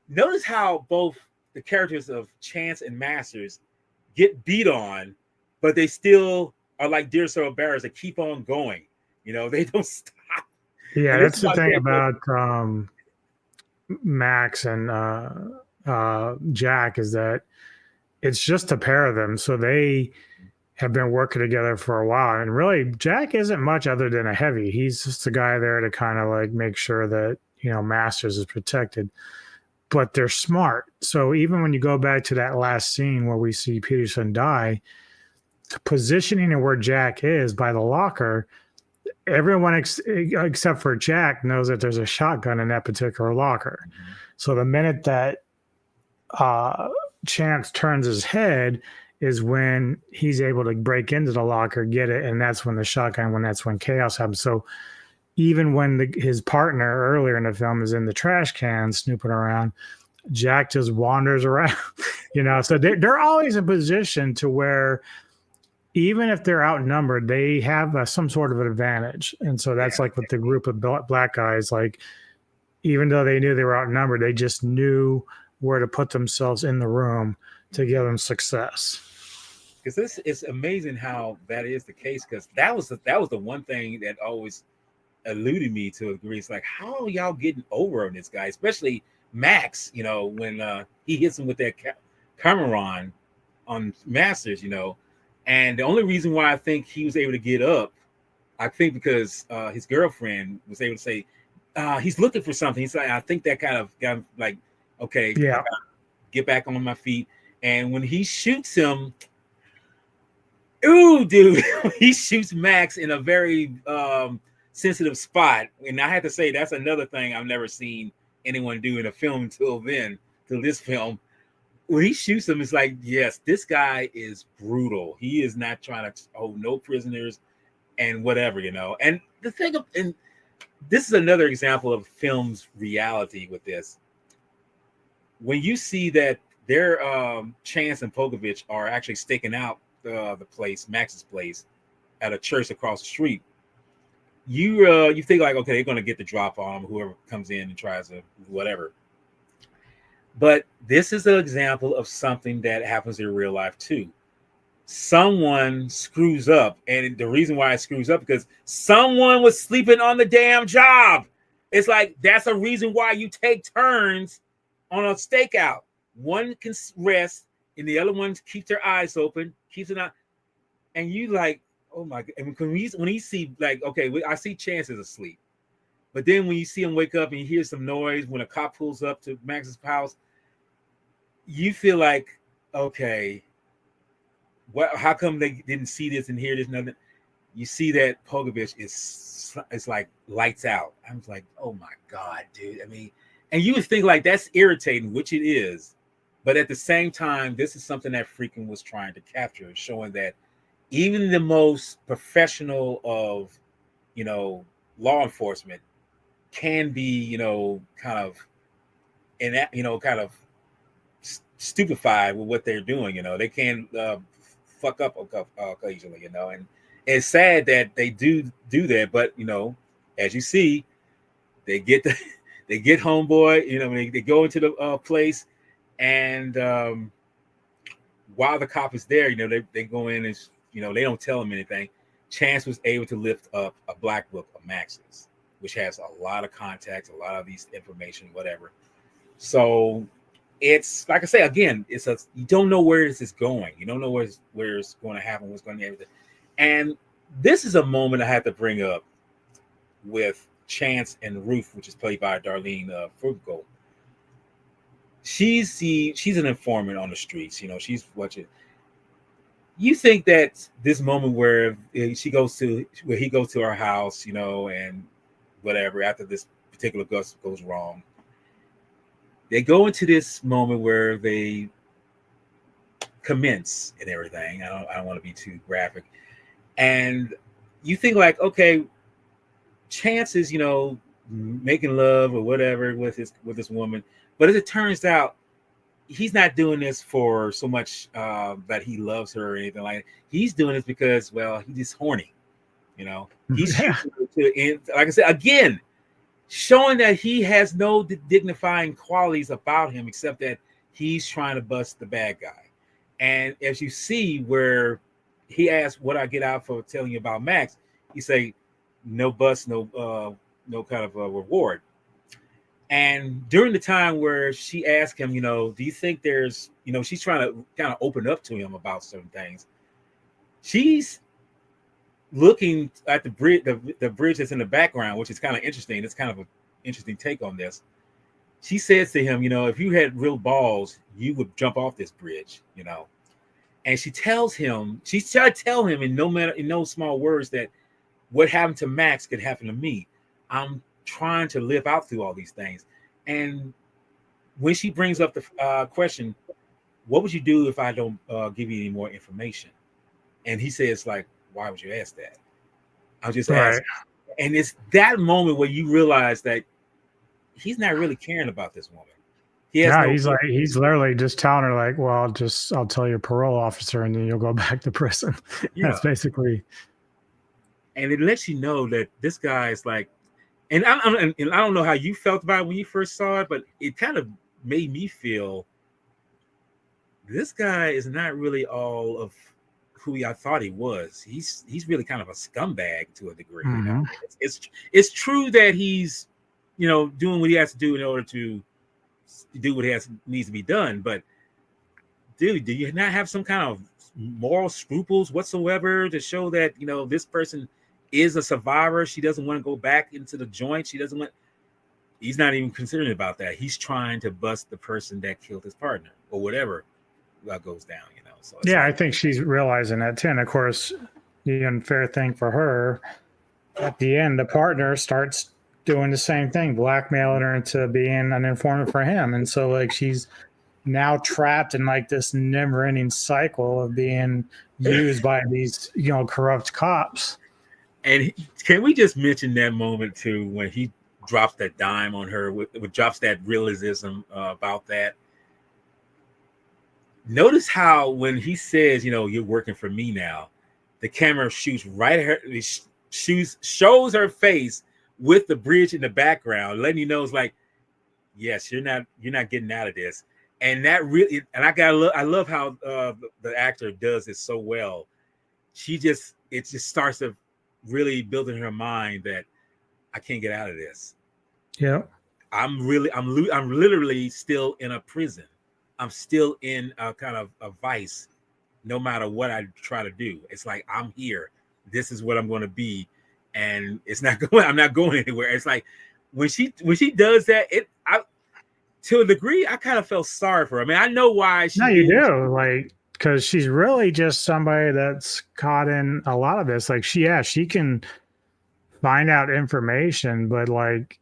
notice how both the characters of Chance and Masters get beat on, but they still are like deer sorrel bearers that keep on going. They don't stop. Yeah, that's the thing about Max and Jack, is that it's just a pair of them. So they have been working together for a while. And really, Jack isn't much other than a heavy. He's just a guy there to kind of like make sure that, Masters is protected. But they're smart. So even when you go back to that last scene where we see Peterson die, the positioning of where Jack is by the locker, everyone except for Jack knows that there's a shotgun in that particular locker. Mhm. So the minute that uh, Chance turns his head is when he's able to break into the locker, get it, and that's when the shotgun, when that's when chaos happens. So even when his partner earlier in the film is in the trash can snooping around, Jack just wanders around, you know. So they're always in position to where even if they're outnumbered, they have some sort of an advantage. And so Yeah, that's like with the group of black guys, like even though they knew they were outnumbered, they just knew where to put themselves in the room to give them success. because this is amazing how that is the case. Because that was the one thing that always eluded me to a degree. It's like, how are y'all getting over on this guy, especially Max? When he hits him with that Cameron on Masters. And the only reason why I think he was able to get up, I think because his girlfriend was able to say he's looking for something. He's like, I think that kind of got him like, okay, I Yeah. gotta get back on my feet. And when he shoots him, ooh, dude, he shoots Max in a very sensitive spot. And I had to say that's another thing I've never seen anyone do in a film till this film. When he shoots him, it's like, yes, this guy is brutal. He is not trying to hold no prisoners and whatever. And the thing of, and this is another example of film's reality with this. When you see that their Chance and Pogovich are actually staking out the place, Max's place, at a church across the street, you think like, okay, they're gonna get the drop on whoever comes in and tries to whatever. But this is an example of something that happens in real life too. Someone screws up, and the reason why it screws up because someone was sleeping on the damn job. It's like that's a reason why you take turns on a stakeout. One can rest, and the other one keeps their eyes open, keeps it out, and you like, oh my god. And when he see like, okay, I see Chances asleep, but then when you see him wake up and you hear some noise when a cop pulls up to Max's house, you feel like, okay, what? How come they didn't see this and hear this? Nothing. You see that Pogovich is like lights out. I was like, oh my god, dude. I mean, and you would think like that's irritating, which it is, but at the same time, this is something that freaking was trying to capture, showing that even the most professional of you know law enforcement can be kind of in that kind of stupefied with what they're doing. They can fuck up occasionally. And it's sad that they do that. But as you see, they get the they get homeboy. They go into the place, and while the cop is there, they go in and they don't tell him anything. Chance was able to lift up a black book of Max's, which has a lot of contacts, a lot of these information, whatever. So it's like I say again, you don't know where this is going. You don't know where it's going to happen, what's going to happen. And this is a moment I have to bring up with Chance and Ruth, which is played by Darlene Frugal. She's an informant on the streets. She's watching. You think that this moment where he goes to our house, and whatever after this particular goes wrong, they go into this moment where they commence and everything. I don't want to be too graphic, and you think like, okay, Chance is making love or whatever with this woman, but as it turns out, he's not doing this for so much that he loves her or anything like that. He's doing this because, well, he's just horny. He's Yeah. like I said again, showing that he has no dignifying qualities about him except that he's trying to bust the bad guy. And as you see where he asks what I get out for telling you about Max, he say no bust, no kind of a reward. And during the time where she asked him, do you think there's, she's trying to kind of open up to him about certain things. She's looking at the bridge that's in the background, which is kind of interesting. It's kind of an interesting take on this. She says to him, if you had real balls, you would jump off this bridge, And she tells him, she's trying to tell him in no small words that what happened to Max could happen to me. I'm trying to live out through all these things. And when she brings up the question, what would you do if I don't give you any more information? And he says, like, why would you ask that? I'll just Right. ask. And it's that moment where you realize that he's not really caring about this woman. He has No, no, he's literally just telling her like, well, I'll tell your parole officer and then you'll go back to prison. yeah. That's basically. And it lets you know that this guy is like, and I don't know how you felt about it when you first saw it, but it kind of made me feel this guy is not really all of who I thought he was. He's really kind of a scumbag to a degree. You know, Mm-hmm. it's true that he's, doing what he has to do in order to do what needs to be done. But dude, do you not have some kind of moral scruples whatsoever to show that this person is a survivor? She doesn't want to go back into the joint. She doesn't want. He's not even considering about that. He's trying to bust the person that killed his partner or whatever goes down. So it's Yeah, I like, think she's realizing that too. And of course, the unfair thing for her, at the end, the partner starts doing the same thing, blackmailing her into being an informant for him. And so like she's now trapped in like this never ending cycle of being used by these, corrupt cops. and can we just mention that moment too when he drops that dime on her, with drops that realism about that. Notice how when he says, you're working for me now, the camera shoots right at her, shows her face with the bridge in the background, letting you know it's like, yes, you're not getting out of this. And that really, and I love how the actor does it so well. It just starts to really build in her mind that I can't get out of this. Yeah. I'm literally still in a prison. I'm still in a kind of a vice, no matter what I try to do. It's like, I'm here. This is what I'm going to be, and it's not going. I'm not going anywhere. It's like when she does that, to a degree, I kind of felt sorry for her. I mean, I know why she No, you did. do. Like, because she's really just somebody that's caught in a lot of this. Like, she can find out information, but like,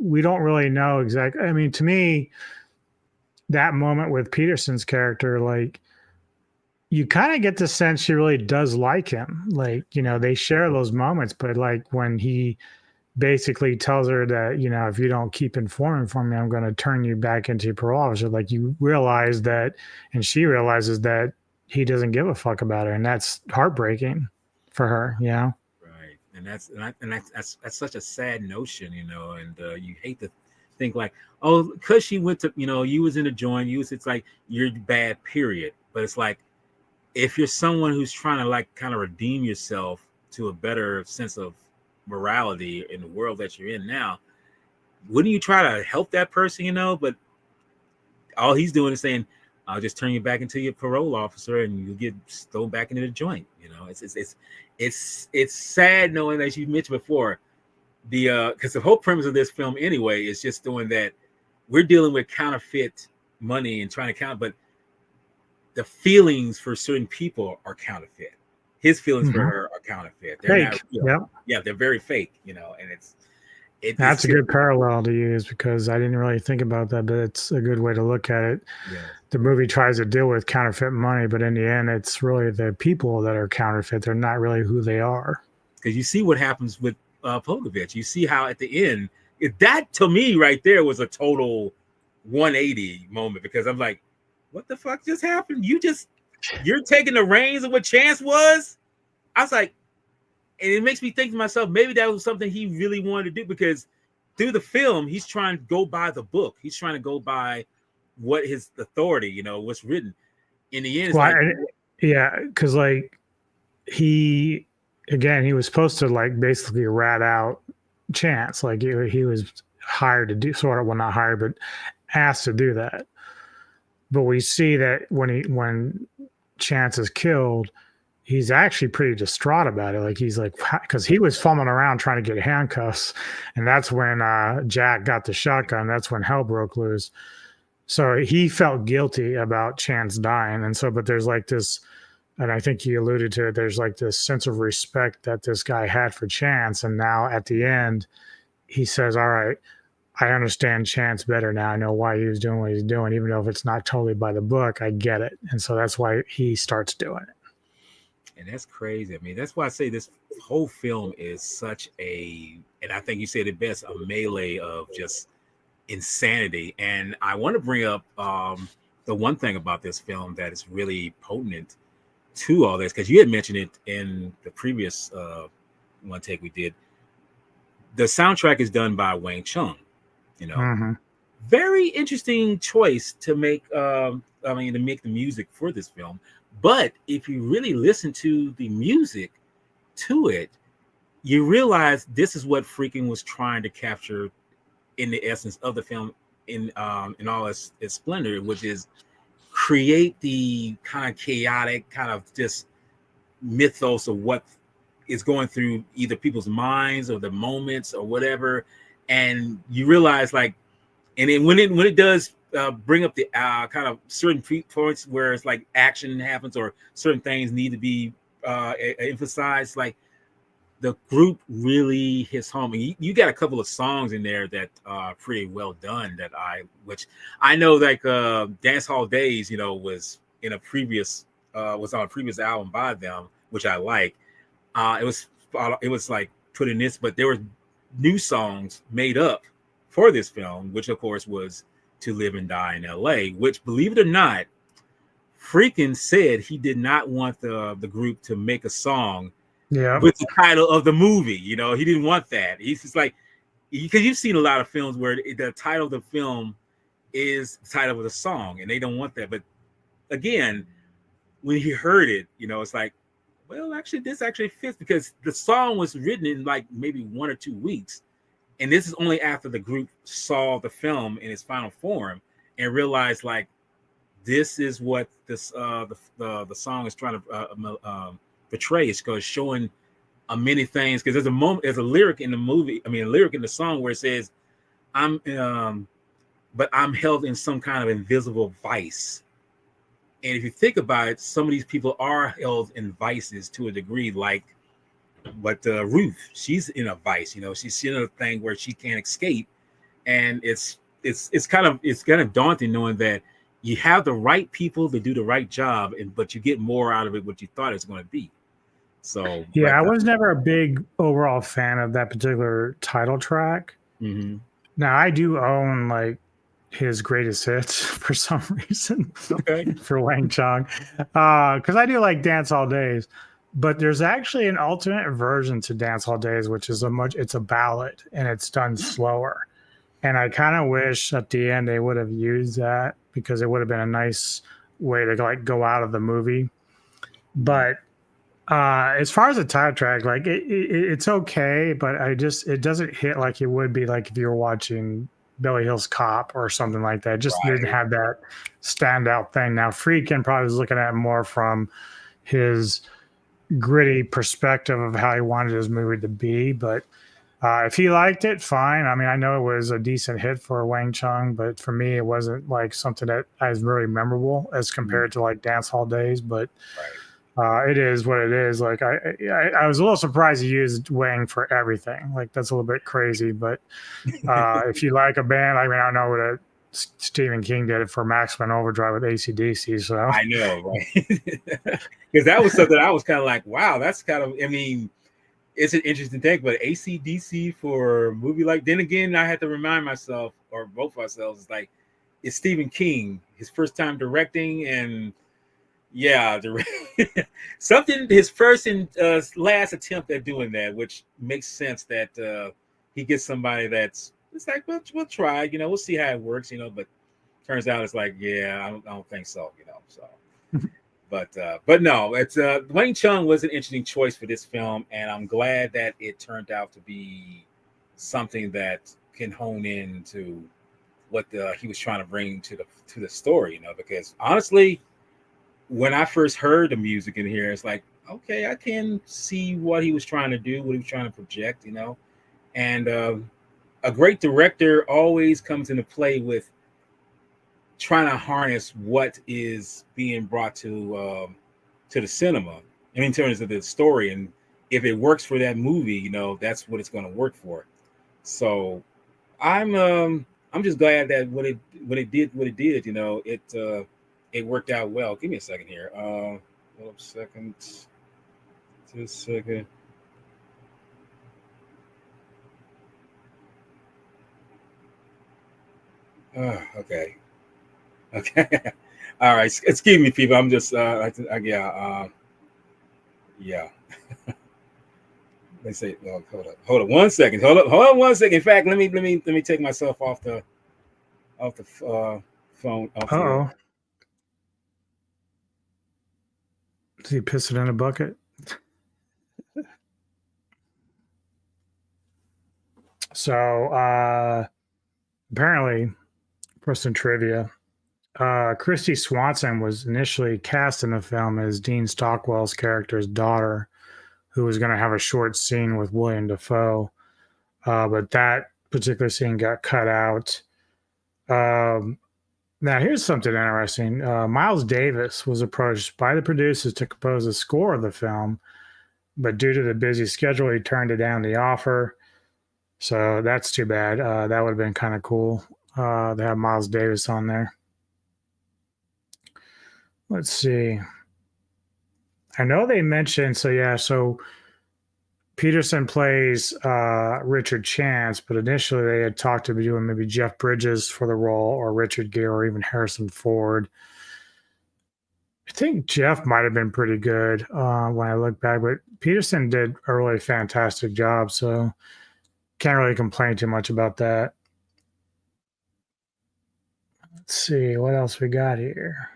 we don't really know exactly. I mean, to me, that moment with Peterson's character, like, you kind of get the sense she really does like him. Like, they share those moments, but like when he basically tells her that, if you don't keep informing for me, I'm going to turn you back into your parole officer. Like, you realize that, and she realizes that he doesn't give a fuck about her, and that's heartbreaking for her. Right, and that's such a sad notion, and you hate to think like, oh, because she went to, you was in a joint, it's like you're bad, period. But it's like, if you're someone who's trying to like kind of redeem yourself to a better sense of morality in the world that you're in now, wouldn't you try to help that person? But all he's doing is saying, I'll just turn you back into your parole officer and you'll get thrown back into the joint. It's sad knowing, as you mentioned before, because the whole premise of this film anyway is just doing that. We're dealing with counterfeit money and trying to count, but the feelings for certain people are counterfeit. His feelings for her are counterfeit. They're Fake. not real. Yep. Yeah, they're very fake, and That's a good parallel to use because I didn't really think about that, but it's a good way to look at it. Yeah. The movie tries to deal with counterfeit money, but in the end, it's really the people that are counterfeit. They're not really who they are. Because you see what happens with Popovich. You see how at the end, that to me right there was a total 180 moment, because I'm like, what the fuck just happened? You're taking the reins of what Chance was? I was like, and it makes me think to myself, maybe that was something he really wanted to do, because through the film, he's trying to go by the book. He's trying to go by what his authority, what's written. In the end, it's because like he was supposed to like basically rat out Chance. Like he was hired to do not hired, but asked to do that. But we see that when Chance is killed, he's actually pretty distraught about it. Like he's like, because he was fumbling around trying to get handcuffs, and that's when Jack got the shotgun. That's when hell broke loose. So he felt guilty about Chance dying, and so but there's like this and I think you alluded to it, there's like this sense of respect that this guy had for Chance. And now at the end, he says, all right, I understand Chance better now. I know why he was doing what he's doing, even though if it's not totally by the book, I get it. And so that's why he starts doing it. And that's crazy. I mean, that's why I say this whole film is such a, and I think you said it best, a melee of just insanity. And I want to bring up the one thing about this film that is really potent to all this, because you had mentioned it in the previous one take we did. The soundtrack is done by Wang Chung. You know, Mm-hmm. very interesting choice to make. I mean, to make the music for this film. But if you really listen to the music to it, you realize this is what freaking was trying to capture in the essence of the film in all its splendor, which is create the kind of chaotic kind of just mythos of what is going through either people's minds or the moments or whatever. And you realize like, and then when it does bring up the kind of certain points where it's like action happens or certain things need to be emphasized, like the group really hits home. And you got a couple of songs in there that are pretty well done which I know like Dance Hall Days, you know, was in a previous was on a previous album by them, which I like. It was like put in this, but there were new songs made up for this film, which of course was To Live and Die in LA, which, believe it or not, freaking said he did not want the group to make a song with the title of the movie. You know, he didn't want that. He's just like, because you've seen a lot of films where the title of the film is the title of the song, and they don't want that. But again, when he heard it, you know, it's like, well, actually, this actually fits because the song was written in like maybe 1 or 2 weeks. And this is only after the group saw the film in its final form and realized like this is what this the song is trying to portray. It's because showing many things, because there's a lyric in the movie. I mean, a lyric in the song where it says, but I'm held in some kind of invisible vice. And if you think about it, some of these people are held in vices to a degree, like. But Ruth, she's in a vice, you know, she's in a thing where she can't escape, and it's kind of daunting knowing that you have the right people to do the right job, but you get more out of it what you thought it's going to be. So Yeah, but I was never a big overall fan of that particular title track. mm-hmm. Now I do own like his greatest hits for some reason. Okay. For Wang Chung, because I do like Dance All Days. But there's actually an alternate version to Dance All Days, which is it's a ballad and it's done slower. And I kind of wish at the end they would have used that because it would have been a nice way to like go out of the movie. But as far as the title track, like it's okay, but it doesn't hit like it would be like if you were watching Beverly Hills Cop or something like that. It just didn't have that standout thing. Now Freakin' probably was looking at it more from his gritty perspective of how he wanted his movie to be. But if he liked it, fine. I mean, I know it was a decent hit for Wang Chung, but for me, it wasn't like something that is really memorable as compared to like Dance Hall Days. But it is what it is. Like I was a little surprised he used Wang for everything. Like that's a little bit crazy. But if you like a band, I mean, I don't know what Stephen King did it for Maximum Overdrive with AC/DC. So I know, right? Because that was something I was kind of like, wow, that's kind of, I mean, it's an interesting thing, but AC/DC for a movie like, then again, I had to remind myself, or both of ourselves, like, it's Stephen King, his first time directing, and yeah, something, his first and last attempt at doing that, which makes sense that he gets somebody that's, it's like, we'll try, you know, we'll see how it works, you know, but turns out it's like, yeah, I don't think so, you know, so. But no, it's Wang Chung was an interesting choice for this film, and I'm glad that it turned out to be something that can hone in to what he was trying to bring to the story, you know, because honestly, when I first heard the music in here, it's like, okay, I can see what he was trying to do, what he was trying to project, you know, and a great director always comes into play with trying to harness what is being brought to to the cinema. I mean, in terms of the story, and if it works for that movie, that's what it's going to work for. So I'm I'm just glad that when it did, it worked out well. Give me a second here. Hold up a second. Just a second. Okay. Okay. All right. Excuse me, people. I'm just yeah. Yeah. Let's say, oh, hold up 1 second. Hold on 1 second. In fact, let me take myself off the phone, off the. Uh-oh. Is he pissing in a bucket? So apparently, for some trivia, Christy Swanson was initially cast in the film as Dean Stockwell's character's daughter, who was going to have a short scene with William Dafoe. But that particular scene got cut out. Now, here's something interesting. Miles Davis was approached by the producers to compose the score of the film, but due to the busy schedule, he turned it down the offer. So that's too bad. That would have been kind of cool to have Miles Davis on there. Let's see. I know they mentioned, so Peterson plays Richard Chance, but initially they had talked to be doing maybe Jeff Bridges for the role or Richard Gere or even Harrison Ford. I think Jeff might have been pretty good when I look back, but Peterson did a really fantastic job, so can't really complain too much about that. Let's see what else we got here.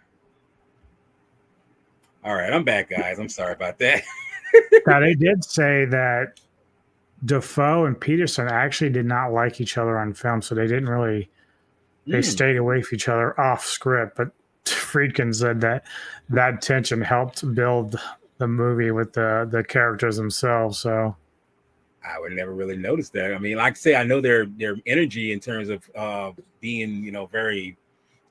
All right, I'm back, guys. I'm sorry about that. Now they did say that Dafoe and Peterson actually did not like each other on film, so they didn't really. They stayed away from each other off script, but Friedkin said that tension helped build the movie with the characters themselves. So I would never really notice that. I mean, like I say, I know their energy in terms of being, very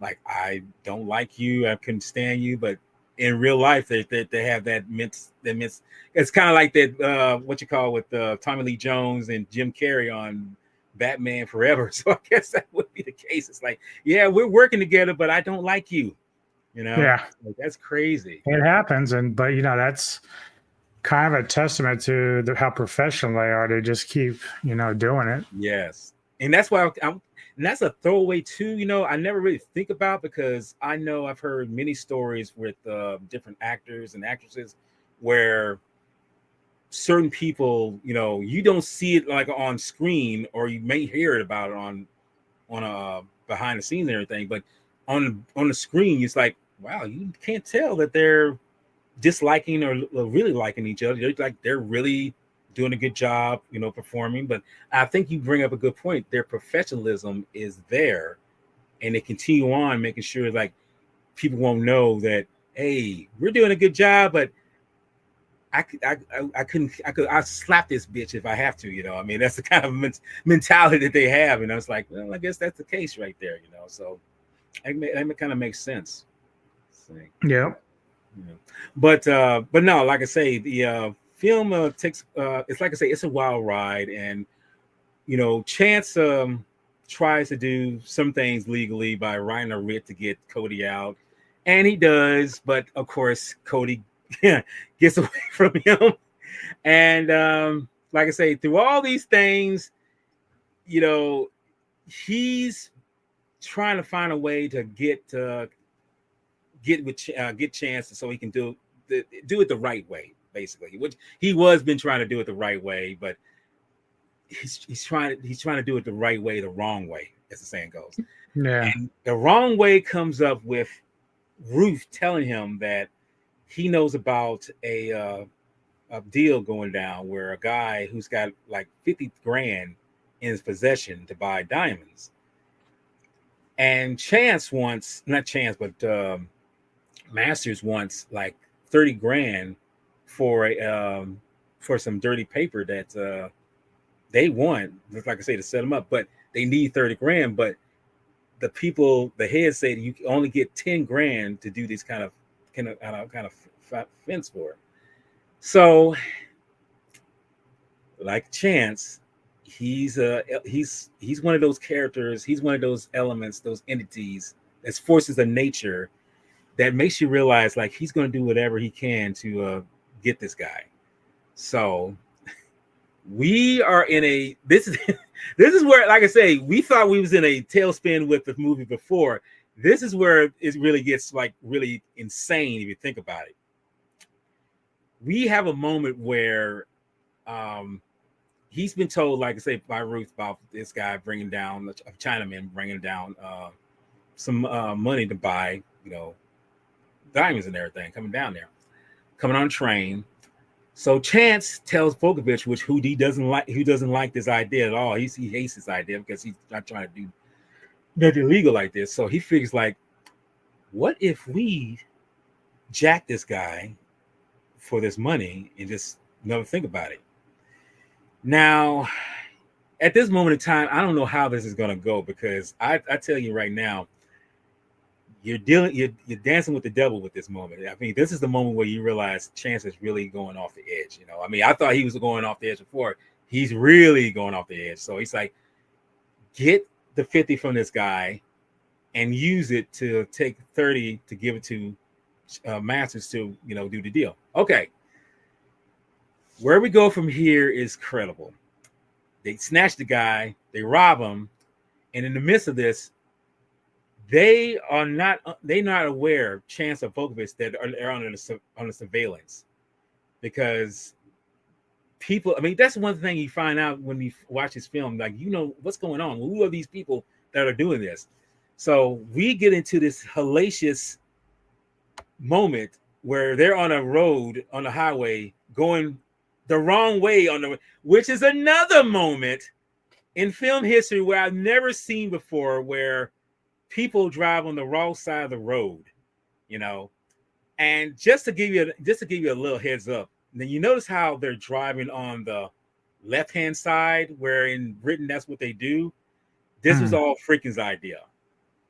like, I don't like you, I couldn't stand you, but in real life, they have that mince. It's kind of like that what you call with Tommy Lee Jones and Jim Carrey on Batman Forever. So I guess that would be the case. It's like, yeah, we're working together, but I don't like you. yeah, Like, that's crazy. it happens, but that's kind of a testament to how professional they are. They just keep doing it. Yes, and that's why and that's a throwaway too. I never really think about, because I know I've heard many stories with different actors and actresses where certain people, you don't see it like on screen, or you may hear it about it on a behind the scenes and everything, but on the screen, it's like, wow, you can't tell that they're disliking or really liking each other. They're really doing a good job, performing. But I think you bring up a good point. Their professionalism is there, and they continue on making sure like people won't know that, hey, we're doing a good job, but I slap this bitch if I have to. I mean, that's the kind of mentality that they have. And I was like, well, I guess that's the case right there. So that kind of makes sense. Yeah. But no, like I say, the film takes it's like I say, it's a wild ride, and Chance tries to do some things legally by writing a writ to get Cody out, and he does, but of course Cody gets away from him, and like I say, through all these things, he's trying to find a way to get Chance, so he can do it the right way, basically. Which he was been trying to do it the right way, but he's trying to do it the right way, the wrong way, as the saying goes. Yeah. And the wrong way comes up with Ruth telling him that he knows about a deal going down where a guy who's got like 50 grand in his possession to buy diamonds. And Chance wants, not Chance, but Masters wants like 30 grand for some dirty paper that they want, just like I say, to set them up, but they need 30 grand. But the head say you only get 10 grand to do these kind of fence for. So, like Chance, he's one of those characters. He's one of those elements, those entities, as forces of nature that makes you realize like he's going to do whatever he can to get this guy. So we are in a this is this is where, like I say, we thought we was in a tailspin with the movie before. This is where it really gets like really insane if you think about it. We have a moment where he's been told, like I say, by Ruth about this guy bringing down a Chinaman bringing down some money to buy, diamonds and everything coming down there, coming on train. So Chance tells Bogovich, who doesn't like this idea at all. He hates this idea because he's not trying to do nothing illegal like this. So he figures like, what if we jack this guy for this money and just never think about it? Now, at this moment in time, I don't know how this is going to go because I tell you right now, you're dancing with the devil with this moment. I mean, this is the moment where you realize Chance is really going off the edge. I mean, I thought he was going off the edge before. He's really going off the edge. So he's like, get the 50 from this guy and use it to take 30 to give it to Masters to, do the deal. Okay. Where we go from here is credible. They snatch the guy, they rob him, and in the midst of this, they're not aware, Chance or Bogovich, that are under the surveillance, because people. I mean, that's one thing you find out when you watch this film. Like, what's going on? Who are these people that are doing this? So we get into this hellacious moment where they're on a road on the highway going the wrong way which is another moment in film history where I've never seen before, where people drive on the wrong side of the road, and just to give you a little heads up, then you notice how they're driving on the left-hand side, where in Britain that's what they do. This was all Freakin's idea.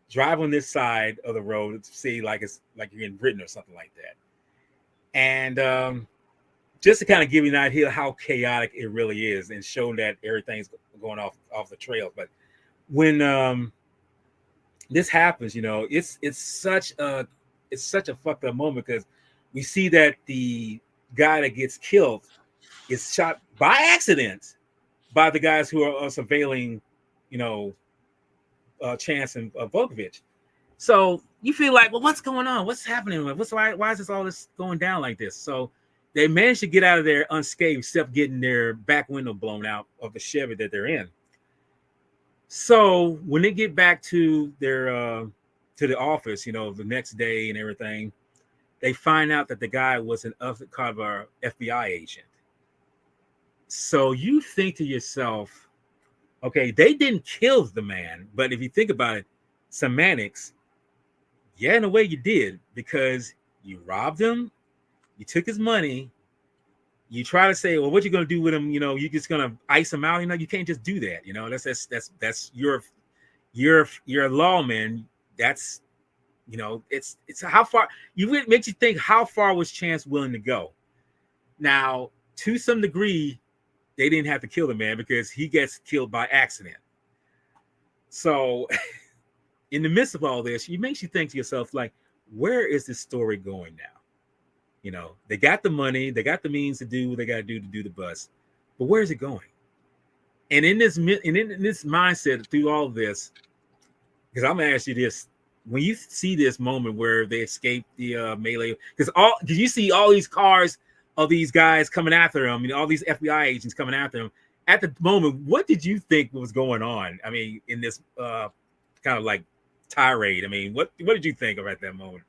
Drive on this side of the road to see like it's like you're in Britain or something like that. And just to kind of give you an idea how chaotic it really is and show that everything's going off the trails. But when this happens, it's such a fucked up moment, because we see that the guy that gets killed is shot by accident by the guys who are surveilling, Chance and Bogovich. So you feel like, well, what's going on? What's happening? Why is all this going down like this? So they managed to get out of there unscathed, except getting their back window blown out of the Chevy that they're in. So when they get back to their to the office, the next day and everything, they find out that the guy was an undercover FBI agent. So you think to yourself, okay, they didn't kill the man, but if you think about it, semantics, yeah, in a way you did, because you robbed him, you took his money, you try to say, well, what you gonna do with him? You're just gonna ice him out. You can't just do that. That's you're a lawman. That's it's how far it makes you think, how far was Chance willing to go? Now, to some degree, they didn't have to kill the man because he gets killed by accident. So in the midst of all this, it makes you think to yourself, like, where is this story going now? They got the money, they got the means to do what they got to do the bust, but where is it going? And in this mindset through all of this, because I'm gonna ask you this: when you see this moment where they escape the melee, because you see all these cars of these guys coming after them, all these FBI agents coming after them. At the moment, what did you think was going on? I mean, in this kind of like tirade. I mean, what did you think about that moment?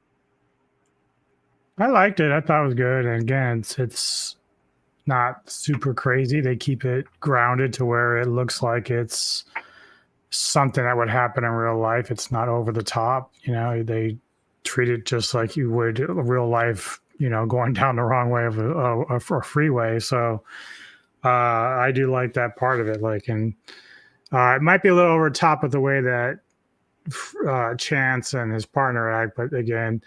I liked it. I thought it was good. And again, it's not super crazy. They keep it grounded to where it looks like it's something that would happen in real life. It's not over the top. They treat it just like you would a real life, going down the wrong way of a freeway. So I do like that part of it. And it might be a little over top of the way that Chance and his partner act, but again,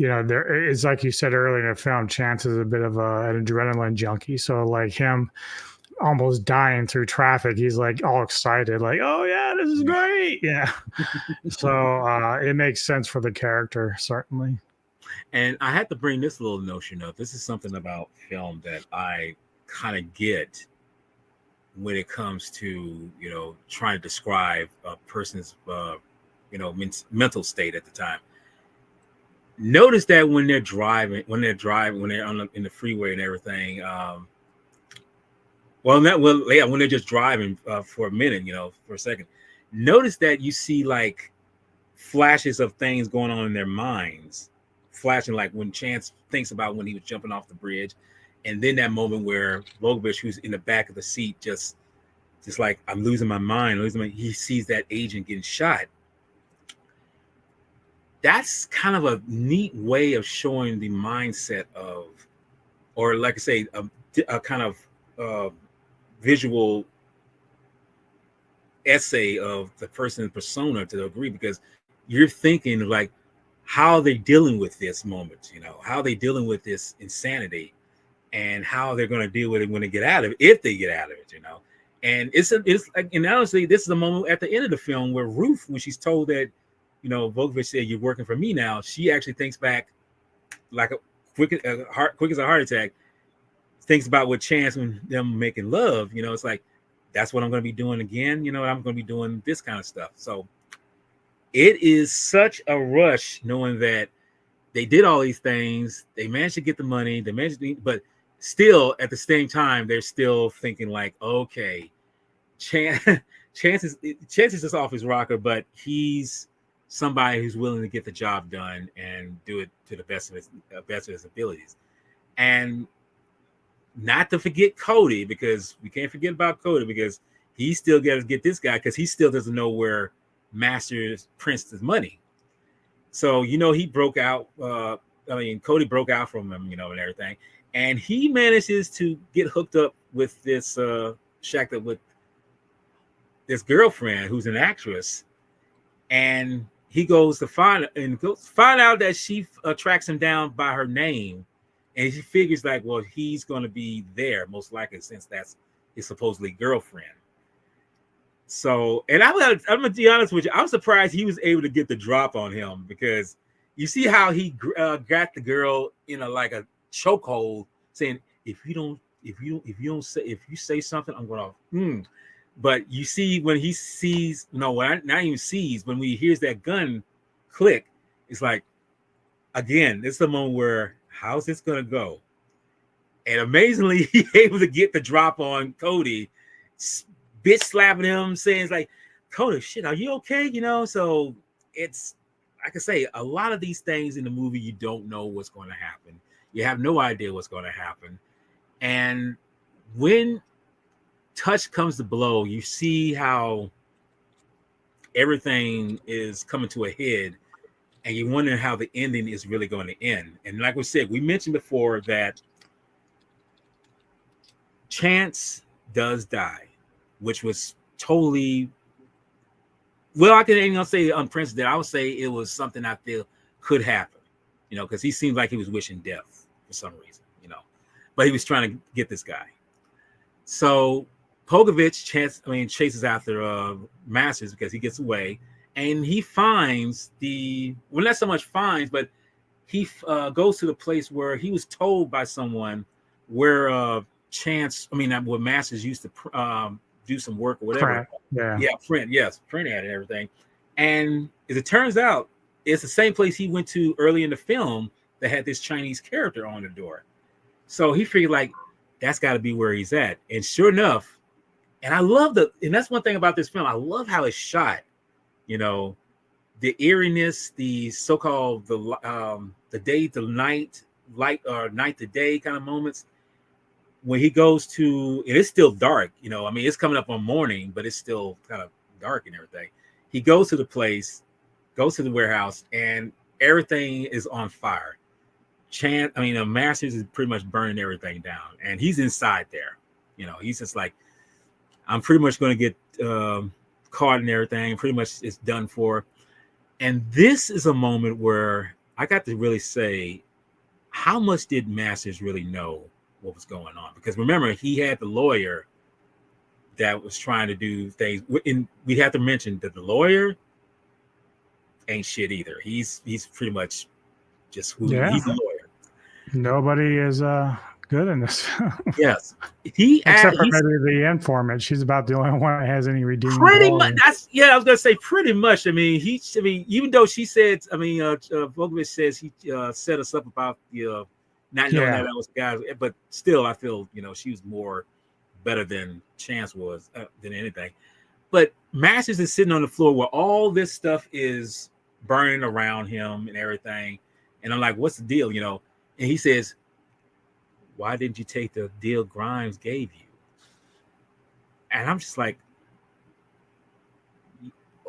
there is, like you said earlier in the film, Chance is a bit of an adrenaline junkie. So like him almost dying through traffic, he's like all excited, like, "Oh yeah, this is great!" Yeah. So it makes sense for the character, certainly. And I had to bring this little notion up. This is something about film that I kind of get when it comes to trying to describe a person's mental state at the time. Notice that when they're driving, when they're in the freeway and everything. When they're just driving for a minute, for a second. Notice that you see like flashes of things going on in their minds, flashing like when Chance thinks about when he was jumping off the bridge, and then that moment where Bogovich, who's in the back of the seat, just like, I'm losing my mind, he sees that agent getting shot. That's kind of a neat way of showing the mindset of, or like I say, a kind of visual essay of the person's persona to agree, because you're thinking like, how are they dealing with this moment? How are they dealing with this insanity, and how they're going to deal with it when they get out of it, if they get out of it. And it's like, and honestly, this is the moment at the end of the film where Ruth, when she's told that, Bogovich said, "You're working for me now," she actually thinks back like quick as a heart attack, thinks about what Chance when them making love. It's like, that's what I'm going to be doing again. I'm going to be doing this kind of stuff. So it is such a rush knowing that they did all these things. They managed to get the money. But still, at the same time, they're still thinking like, okay, Chance is just off his rocker, but he's somebody who's willing to get the job done and do it to the best of his abilities. And not to forget Cody, because we can't forget about Cody, because he still got to get this guy, because he still doesn't know where Master's Prince's money. So he broke out. Cody broke out from him, and everything, and he manages to get hooked up with this shacked up with this girlfriend who's an actress, and he goes to find out that she tracks him down by her name, and he figures like, well, he's going to be there most likely, since that's his supposedly girlfriend. So, and I'm gonna be honest with you, I'm surprised he was able to get the drop on him, because you see how he got the girl in like a chokehold, saying, if you say something, I'm gonna. But you see when he sees, not even sees, when he hears that gun click, it's like, again, it's the moment where, how's this gonna go? And amazingly, he able to get the drop on Cody, bitch slapping him, saying, it's like, Cody, shit, are you okay? So it's, like I say, a lot of these things in the movie, you don't know what's going to happen. You have no idea what's going to happen. And when touch comes to blow, you see how everything is coming to a head, and you wonder how the ending is really going to end. And like we said, we mentioned before that Chance does die, which was totally, well, I can even say unprecedented. I would say it was something I feel could happen, because he seemed like he was wishing death for some reason, but he was trying to get this guy. So Bogovich chases after Masters, because he gets away, and he finds not so much finds, but he goes to the place where he was told by someone where where Masters used to do some work or whatever. Print at it and everything. And as it turns out, it's the same place he went to early in the film that had this Chinese character on the door. So he figured like, that's got to be where he's at. And sure enough, and I love and that's one thing about this film, I love how it's shot. The eeriness, the so-called the day to night, light or night to day kind of moments. When he goes to, and it's still dark, it's coming up on morning, but it's still kind of dark and everything. He goes to the place, goes to the warehouse, and everything is on fire. Masters is pretty much burning everything down, and he's inside there. He's just like, I'm pretty much going to get caught and everything. Pretty much it's done for. And this is a moment where I got to really say, how much did Masters really know what was going on? Because remember, he had the lawyer that was trying to do things. And we have to mention that the lawyer ain't shit either. He's pretty much just who Yeah, he's a lawyer. nobody is good in this film. Yes, Except for he's maybe the informant. She's about the only one that has any redeeming pretty much. quality. That's yeah. I was gonna say pretty much. I mean, I mean, even though she said, I mean, Vogovich says he set us up about not knowing that Yeah. that was the guy, but still, I feel she was more better than Chance was than anything. But Masters is sitting on the floor where all this stuff is burning around him and everything, and I'm like, what's the deal, And he says, why didn't you take the deal Grimes gave you? And I'm just like,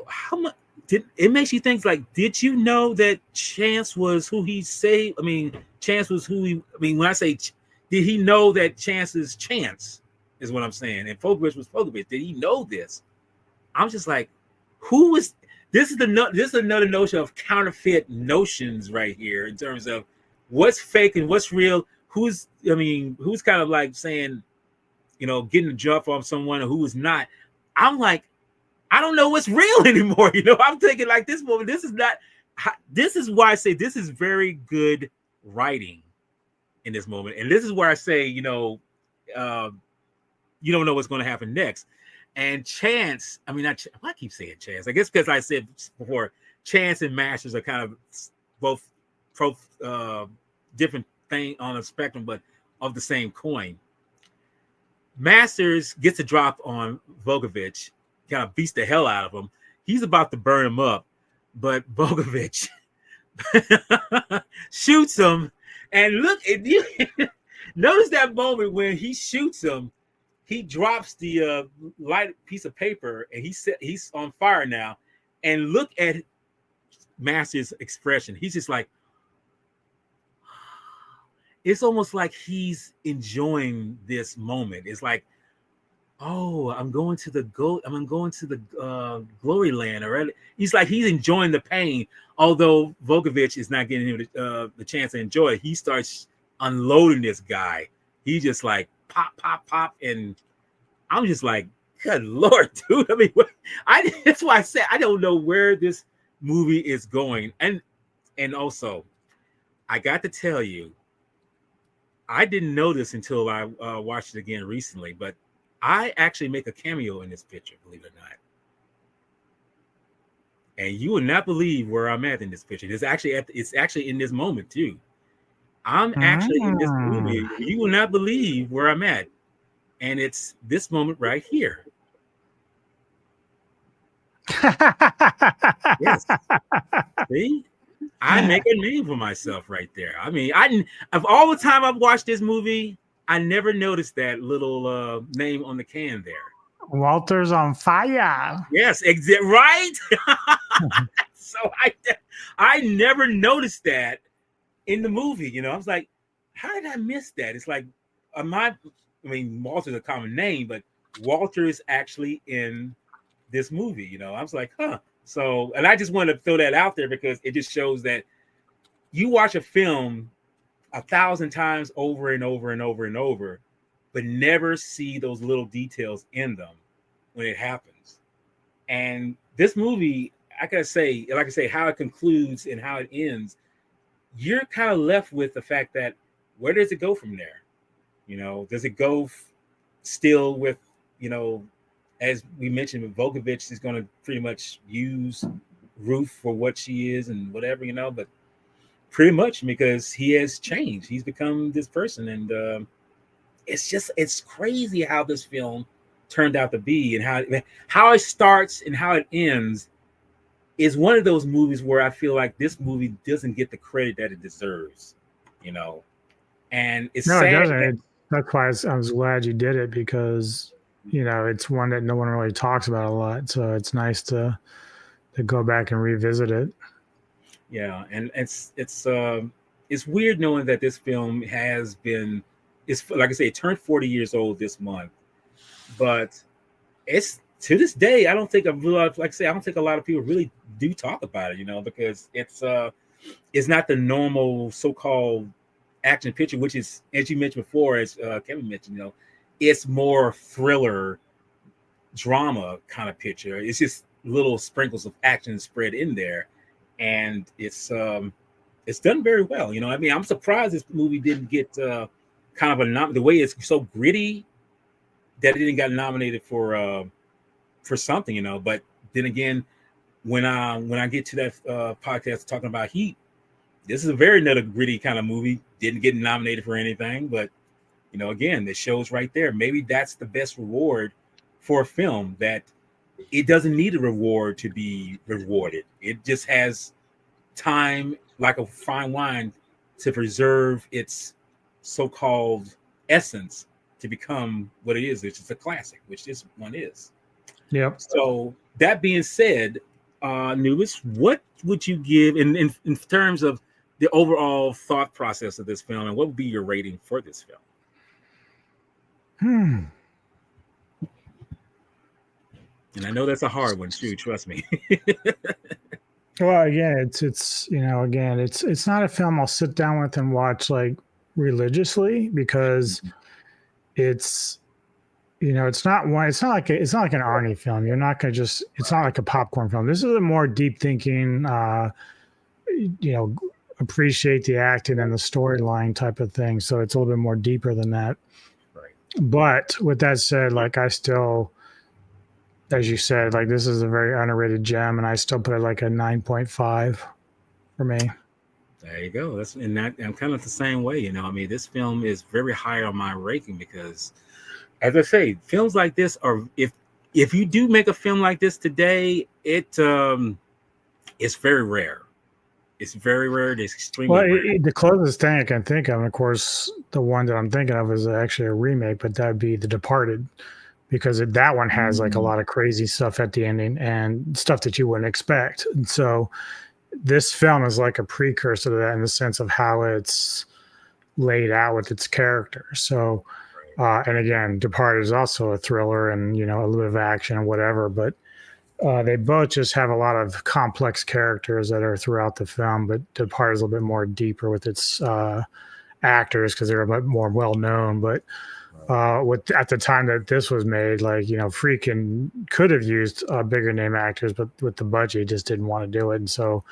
how much did it makes you think like, did you know that Chance was who he say? I mean, Chance was who he, I mean, when I say, did he know that Chance is Chance is what I'm saying. And Fogovich was Fogovich. Did he know this? I'm just like, who was this is another notion of counterfeit notions right here in terms of what's fake and what's real. Who's kind of like saying, getting a jump off someone who is not. I'm like, I don't know what's real anymore. I'm thinking like this moment. This is not. This is why I say this is very good writing in this moment, and this is where I say, you don't know what's going to happen next. And Chance, I mean, I keep saying Chance. I guess because I said before, Chance and Masters are kind of both different thing on a spectrum, but of the same coin. Masters gets a drop on Vogovich, kind of beats the hell out of him. He's about to burn him up, but Vogovich shoots him. And look, you notice that moment when he shoots him, he drops the light piece of paper, and he's on fire now. And look at Masters' expression. He's just like, it's almost like he's enjoying this moment. It's like, oh, I'm going to the glory land already. He's like, he's enjoying the pain, although Vogovich is not getting him the chance to enjoy it. He starts unloading this guy. He just like pop, pop, pop, and I'm just like, good Lord, dude. I mean, that's why I said I don't know where this movie is going, and also, I got to tell you, I didn't know this until I watched it again recently, but I actually make a cameo in this picture, believe it or not. And you will not believe where I'm at in this picture. It's actually in this moment too. I'm actually in this movie. You will not believe where I'm at. And it's this moment right here. Yes. See? I make a name for myself right there. I mean, of all the time I've watched this movie, I never noticed that little name on the can there. Walter's on fire. Yes, right. So I never noticed that in the movie. I was like, how did I miss that? It's like, Walter's a common name, but Walter is actually in this movie. I was like, huh. So, and I just wanted to throw that out there because it just shows that you watch a film 1,000 times over and over and over and over, but never see those little details in them when it happens. And this movie, I gotta say, like I say, how it concludes and how it ends, you're kind of left with the fact that where does it go from there? Does it go still with, as we mentioned, Vogovich is going to pretty much use Ruth for what she is and whatever, but pretty much because he has changed. He's become this person. And it's crazy how this film turned out to be and how it starts and how it ends is one of those movies where I feel like this movie doesn't get the credit that it deserves, and it's No, sad. it doesn't. That's why I was glad you did it because it's one that no one really talks about a lot. So it's nice to go back and revisit it. Yeah, and it's weird knowing that this film it's like I say, it turned 40 years old this month, but it's to this day I don't think a lot of people really do talk about it, because it's it's not the normal so-called action picture, which is, as you mentioned before, as Kevin mentioned, it's more thriller drama kind of picture. It's just little sprinkles of action spread in there, and it's done very well. I mean, I'm surprised this movie didn't get kind of the way it's so gritty that it didn't got nominated for something. But then again, when I get to that podcast talking about Heat, this is a very another gritty kind of movie. Didn't get nominated for anything, but again, it shows right there. Maybe that's the best reward for a film, that it doesn't need a reward to be rewarded. It just has time, like a fine wine, to preserve its so-called essence to become what it is, which is a classic, which this one is. Yep. So that being said, Nubis, what would you give in terms of the overall thought process of this film, and what would be your rating for this film? And I know that's a hard one too. Trust me. Well, again, it's not a film I'll sit down with and watch like religiously, because it's it's not like an Arnie film. You're not gonna just it's not like a popcorn film. This is a more deep thinking, appreciate the acting and the storyline type of thing. So it's a little bit more deeper than that. Right. But with that said, like, I still, as you said, like, this is a very underrated gem, and I still put it like a 9.5 for me. There you go. I'm kind of the same way. I mean, this film is very high on my ranking because, as I say, films like this are, if you do make a film like this today, it's very rare. It's very rare. It's extremely rare. The closest thing I can think of, and of course, the one that I'm thinking of is actually a remake, but that'd be The Departed, because that one has like a lot of crazy stuff at the ending and stuff that you wouldn't expect. And so this film is like a precursor to that, in the sense of how it's laid out with its character. So, and again, Departed is also a thriller and, a little bit of action and whatever, but they both just have a lot of complex characters that are throughout the film. But Departed is a little bit more deeper with its actors, because they're a bit more well known. But at the time that this was made, like, Freakin' could have used bigger name actors, but with the budget, he just didn't want to do it. And so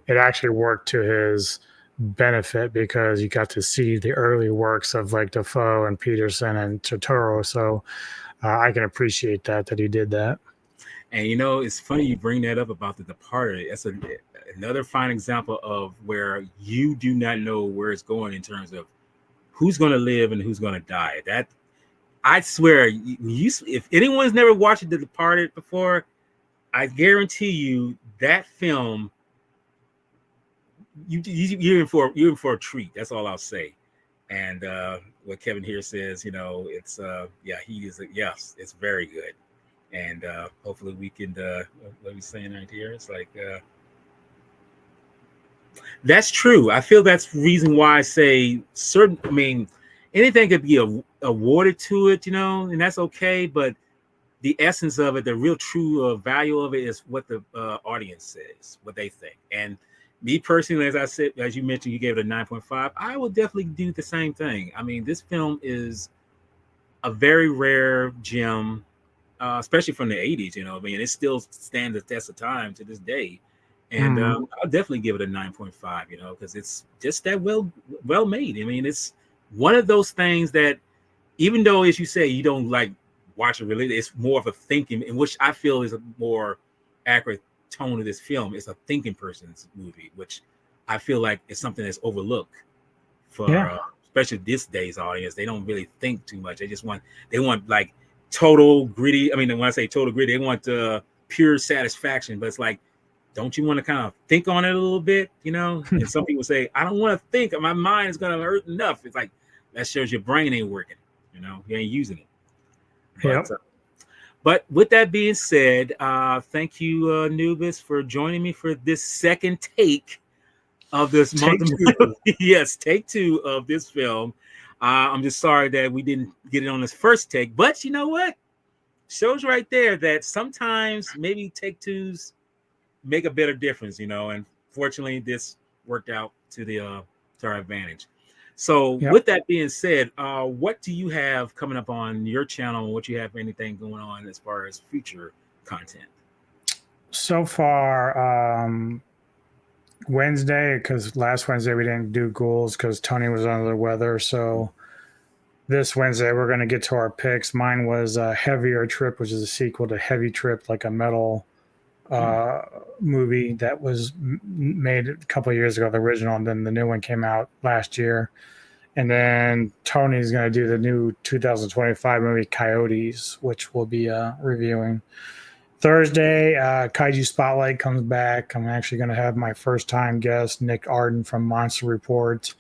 it actually worked to his benefit, because you got to see the early works of like Defoe and Peterson and Turturro. So I can appreciate that he did that. And it's funny you bring that up about The Departed. That's another fine example of where you do not know where it's going in terms of who's going to live and who's going to die. That, I swear, if anyone's never watched The Departed before, I guarantee you that film, you're in for a treat. That's all I'll say. And what Kevin here says, it's he is yes, it's very good. And hopefully we can what are we saying right here? It's like that's true. I feel that's the reason why I say anything could be awarded to it, and that's okay, but the essence of it, the real true value of it, is what the audience says, what they think. And me personally, as I said, as you mentioned, you gave it a 9.5. I will definitely do the same thing. I mean, this film is a very rare gem, especially from the 80s. It still stands the test of time to this day. And I'll definitely give it a 9.5, because it's just that well made. I mean, it's one of those things that, even though, as you say, you don't like watch it really, it's more of a thinking, in which I feel is a more accurate tone of this film. It's a thinking person's movie, which I feel like is something that's overlooked for especially this day's audience. They don't really think too much. They want like total gritty. I mean, when I say total gritty, they want pure satisfaction. But it's like, don't you want to kind of think on it a little bit, And some people say, I don't want to think. My mind is going to hurt enough. It's like, that shows your brain ain't working. You ain't using it. But with that being said, thank you, Nubis, for joining me for this second take of this month. Yes, take 2 of this film. I'm just sorry that we didn't get it on this first take, but you know what? Shows right there that sometimes maybe take 2s make a better difference, And fortunately, this worked out to our advantage. So, Yep. with that being said, what do you have coming up on your channel, and what you have anything going on as far as future content? So far, Wednesday, because last Wednesday we didn't do ghouls because Tony was under the weather. So this Wednesday we're going to get to our picks. Mine was Heavier Trip, which is a sequel to Heavy Trip, like a metal uh, movie that was made a couple of years ago, the original, and then the new one came out last year. And then Tony's going to do the new 2025 movie Coyotes, which we'll be reviewing. Thursday, Kaiju Spotlight comes back. I'm actually going to have my first time guest, Nick Arden from Monster Report,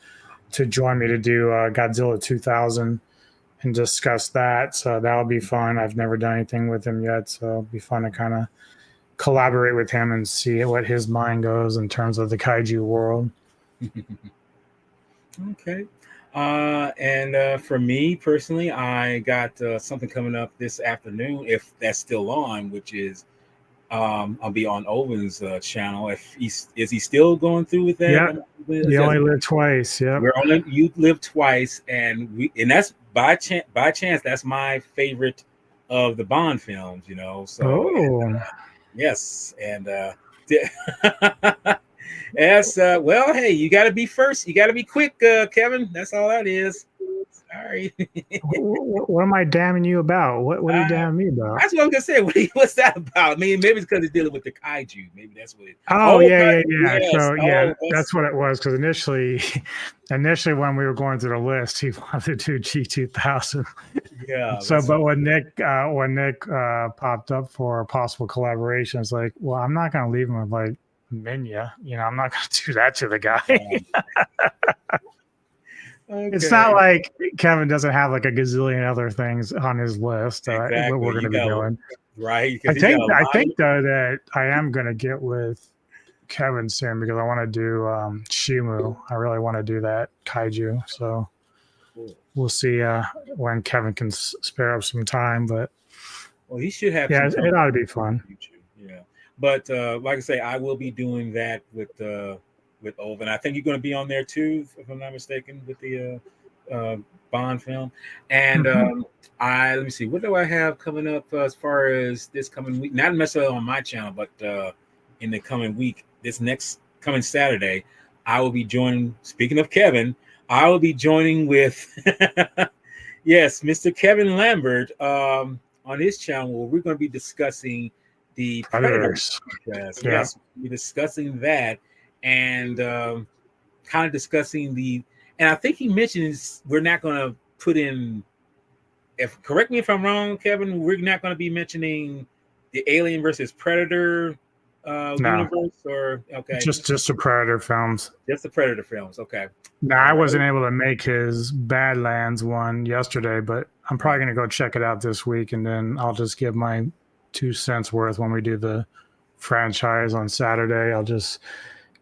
to join me to do Godzilla 2000 and discuss that. So that'll be fun. I've never done anything with him yet, so it'll be fun to kind of collaborate with him and see what his mind goes in terms of the kaiju world. Okay. And for me personally, I got something coming up this afternoon, if that's still on, which is I'll be on Owen's channel. If is he still going through with that? Yeah, you only live twice. Yep. We're only you live twice, and that's by chance. By chance, that's my favorite of the Bond films. So Oh, yes, and yes. Well, hey, you got to be first. You got to be quick, Kevin. That's all that is. Sorry. what am I damning you about? What are you damning me about? That's what I'm gonna say. What's that about? I mean, maybe it's because it's dealing with the kaiju. Maybe that's what it. Oh Oh, yeah. yes. So Oh, that's what it was. Because initially when we were going through the list, he wanted to do G2000. yeah. So, but when Nick popped up for a possible collaboration, it's like, well, I'm not going to leave him with like Minya. I'm not going to do that to the guy. Okay. It's not like Kevin doesn't have like a gazillion other things on his list Exactly. what we're going to be doing. Right. I think though that I am going to get with Kevin soon because I want to do Shimu. I really want to do that kaiju. So Cool. we'll see when Kevin can spare up some time. But Well, he should have. yeah, some it ought to be fun. Yeah. But like I say, I will be doing that with Oven. I think you're going to be on there too, if I'm not mistaken, with the Bond film. And let me see, what do I have coming up as far as this coming week? Not necessarily on my channel, but in the coming week, this next coming Saturday, I will be joining. Speaking of Kevin, I will be joining with yes, Mr. Kevin Lambert on his channel, where we're going to be discussing the Predators. Yes, we're discussing that and kind of discussing and I think he mentions we're not going to put in, correct me if I'm wrong, Kevin, we're not going to be mentioning the Alien versus Predator universe, or okay, just the Predator films. Just the Predator films. Okay. No, I wasn't able to make his Badlands one yesterday, but I'm probably going to go check it out this week, and then I'll just give my 2 cents worth when we do the franchise on Saturday. I'll just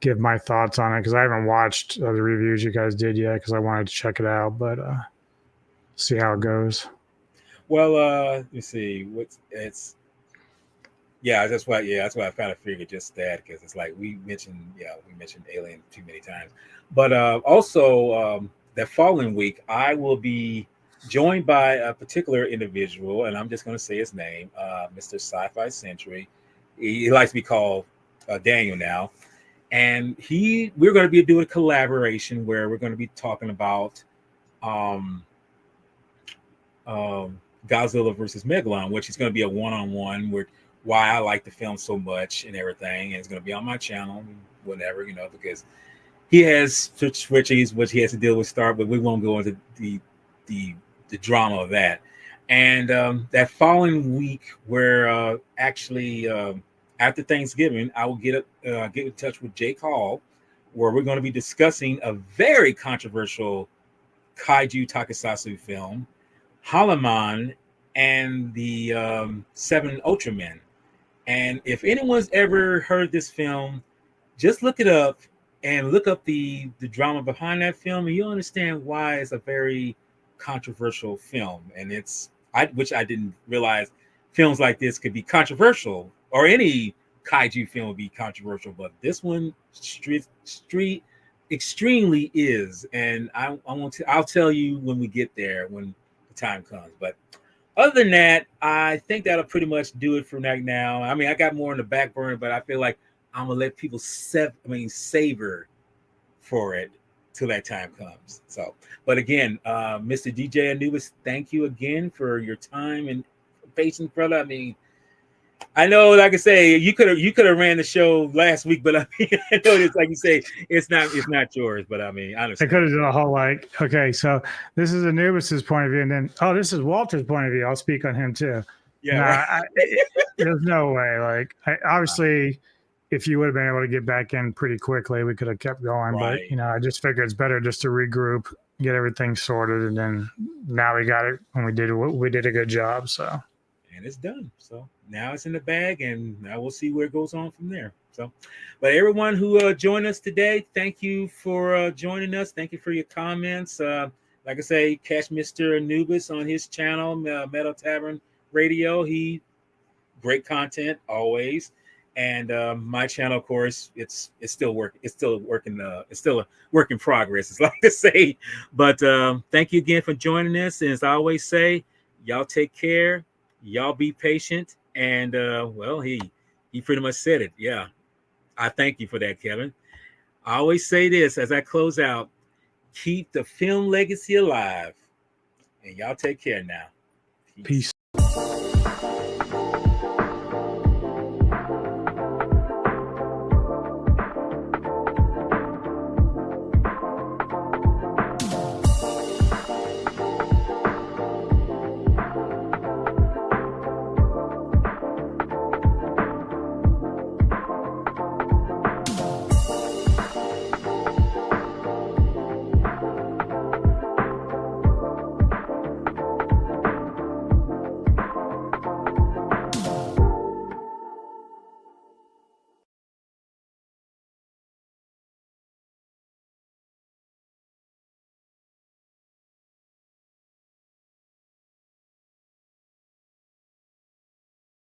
give my thoughts on it because I haven't watched the reviews you guys did yet because I wanted to check it out, but see how it goes. Well, let me see. That's why I kind of figured just that, because it's like we mentioned Alien too many times. But also that following week, I will be joined by a particular individual, and I'm just going to say his name, Mr. Sci-Fi Century. He likes to be called Daniel now. And we're going to be doing a collaboration where we're going to be talking about Godzilla versus Megalon, which is going to be a one-on-one with why I like the film so much and everything. And it's going to be on my channel, whatever, because he has switches, which he has to deal with but we won't go into the drama of that. And that following week, where actually after Thanksgiving, I will get in touch with Jake Hall, where we're going to be discussing a very controversial kaiju tokusatsu film, Halaman and the Seven Ultramen. And if anyone's ever heard this film, just look it up and look up the drama behind that film, and you'll understand why it's a very controversial film. And which I didn't realize films like this could be controversial, or any kaiju film would be controversial, but this one, street extremely is, and I want to. I'll tell you when we get there when the time comes. But other than that, I think that'll pretty much do it for right now. I mean, I got more in the back burner, but I feel like I'm gonna let people savor for it till that time comes. So, but again, Mr. DJ Anubis, thank you again for your time and patience, brother. I mean, I know, like I say, you could have ran the show last week, but I mean, I know it's like you say, it's not yours, but I mean, I I could understand. have done a whole like, okay, so this is Anubis's point of view, and then this is Walter's point of view. I'll speak on him too. Yeah, right, Nah, there's no way. Like, obviously, if you would have been able to get back in pretty quickly, we could have kept going. But right. I just figured it's better just to regroup, get everything sorted, and then now we got it, and we did a good job. So And it's done. So now it's in the bag, and now we'll see where it goes on from there. So, but everyone who joined us today, thank you for joining us. Thank you for your comments. Like I say, catch Mr. Anubis on his channel, Metal Tavern Radio. He great content always. And my channel, of course, it's still working. It's still working. It's still a work in progress. It's like to say. But thank you again for joining us. And as I always say, y'all take care. Y'all be patient. And well, he pretty much said it. Yeah, I thank you for that, Kevin. I always say this as I close out: keep the film legacy alive. And y'all take care now. Peace. peace.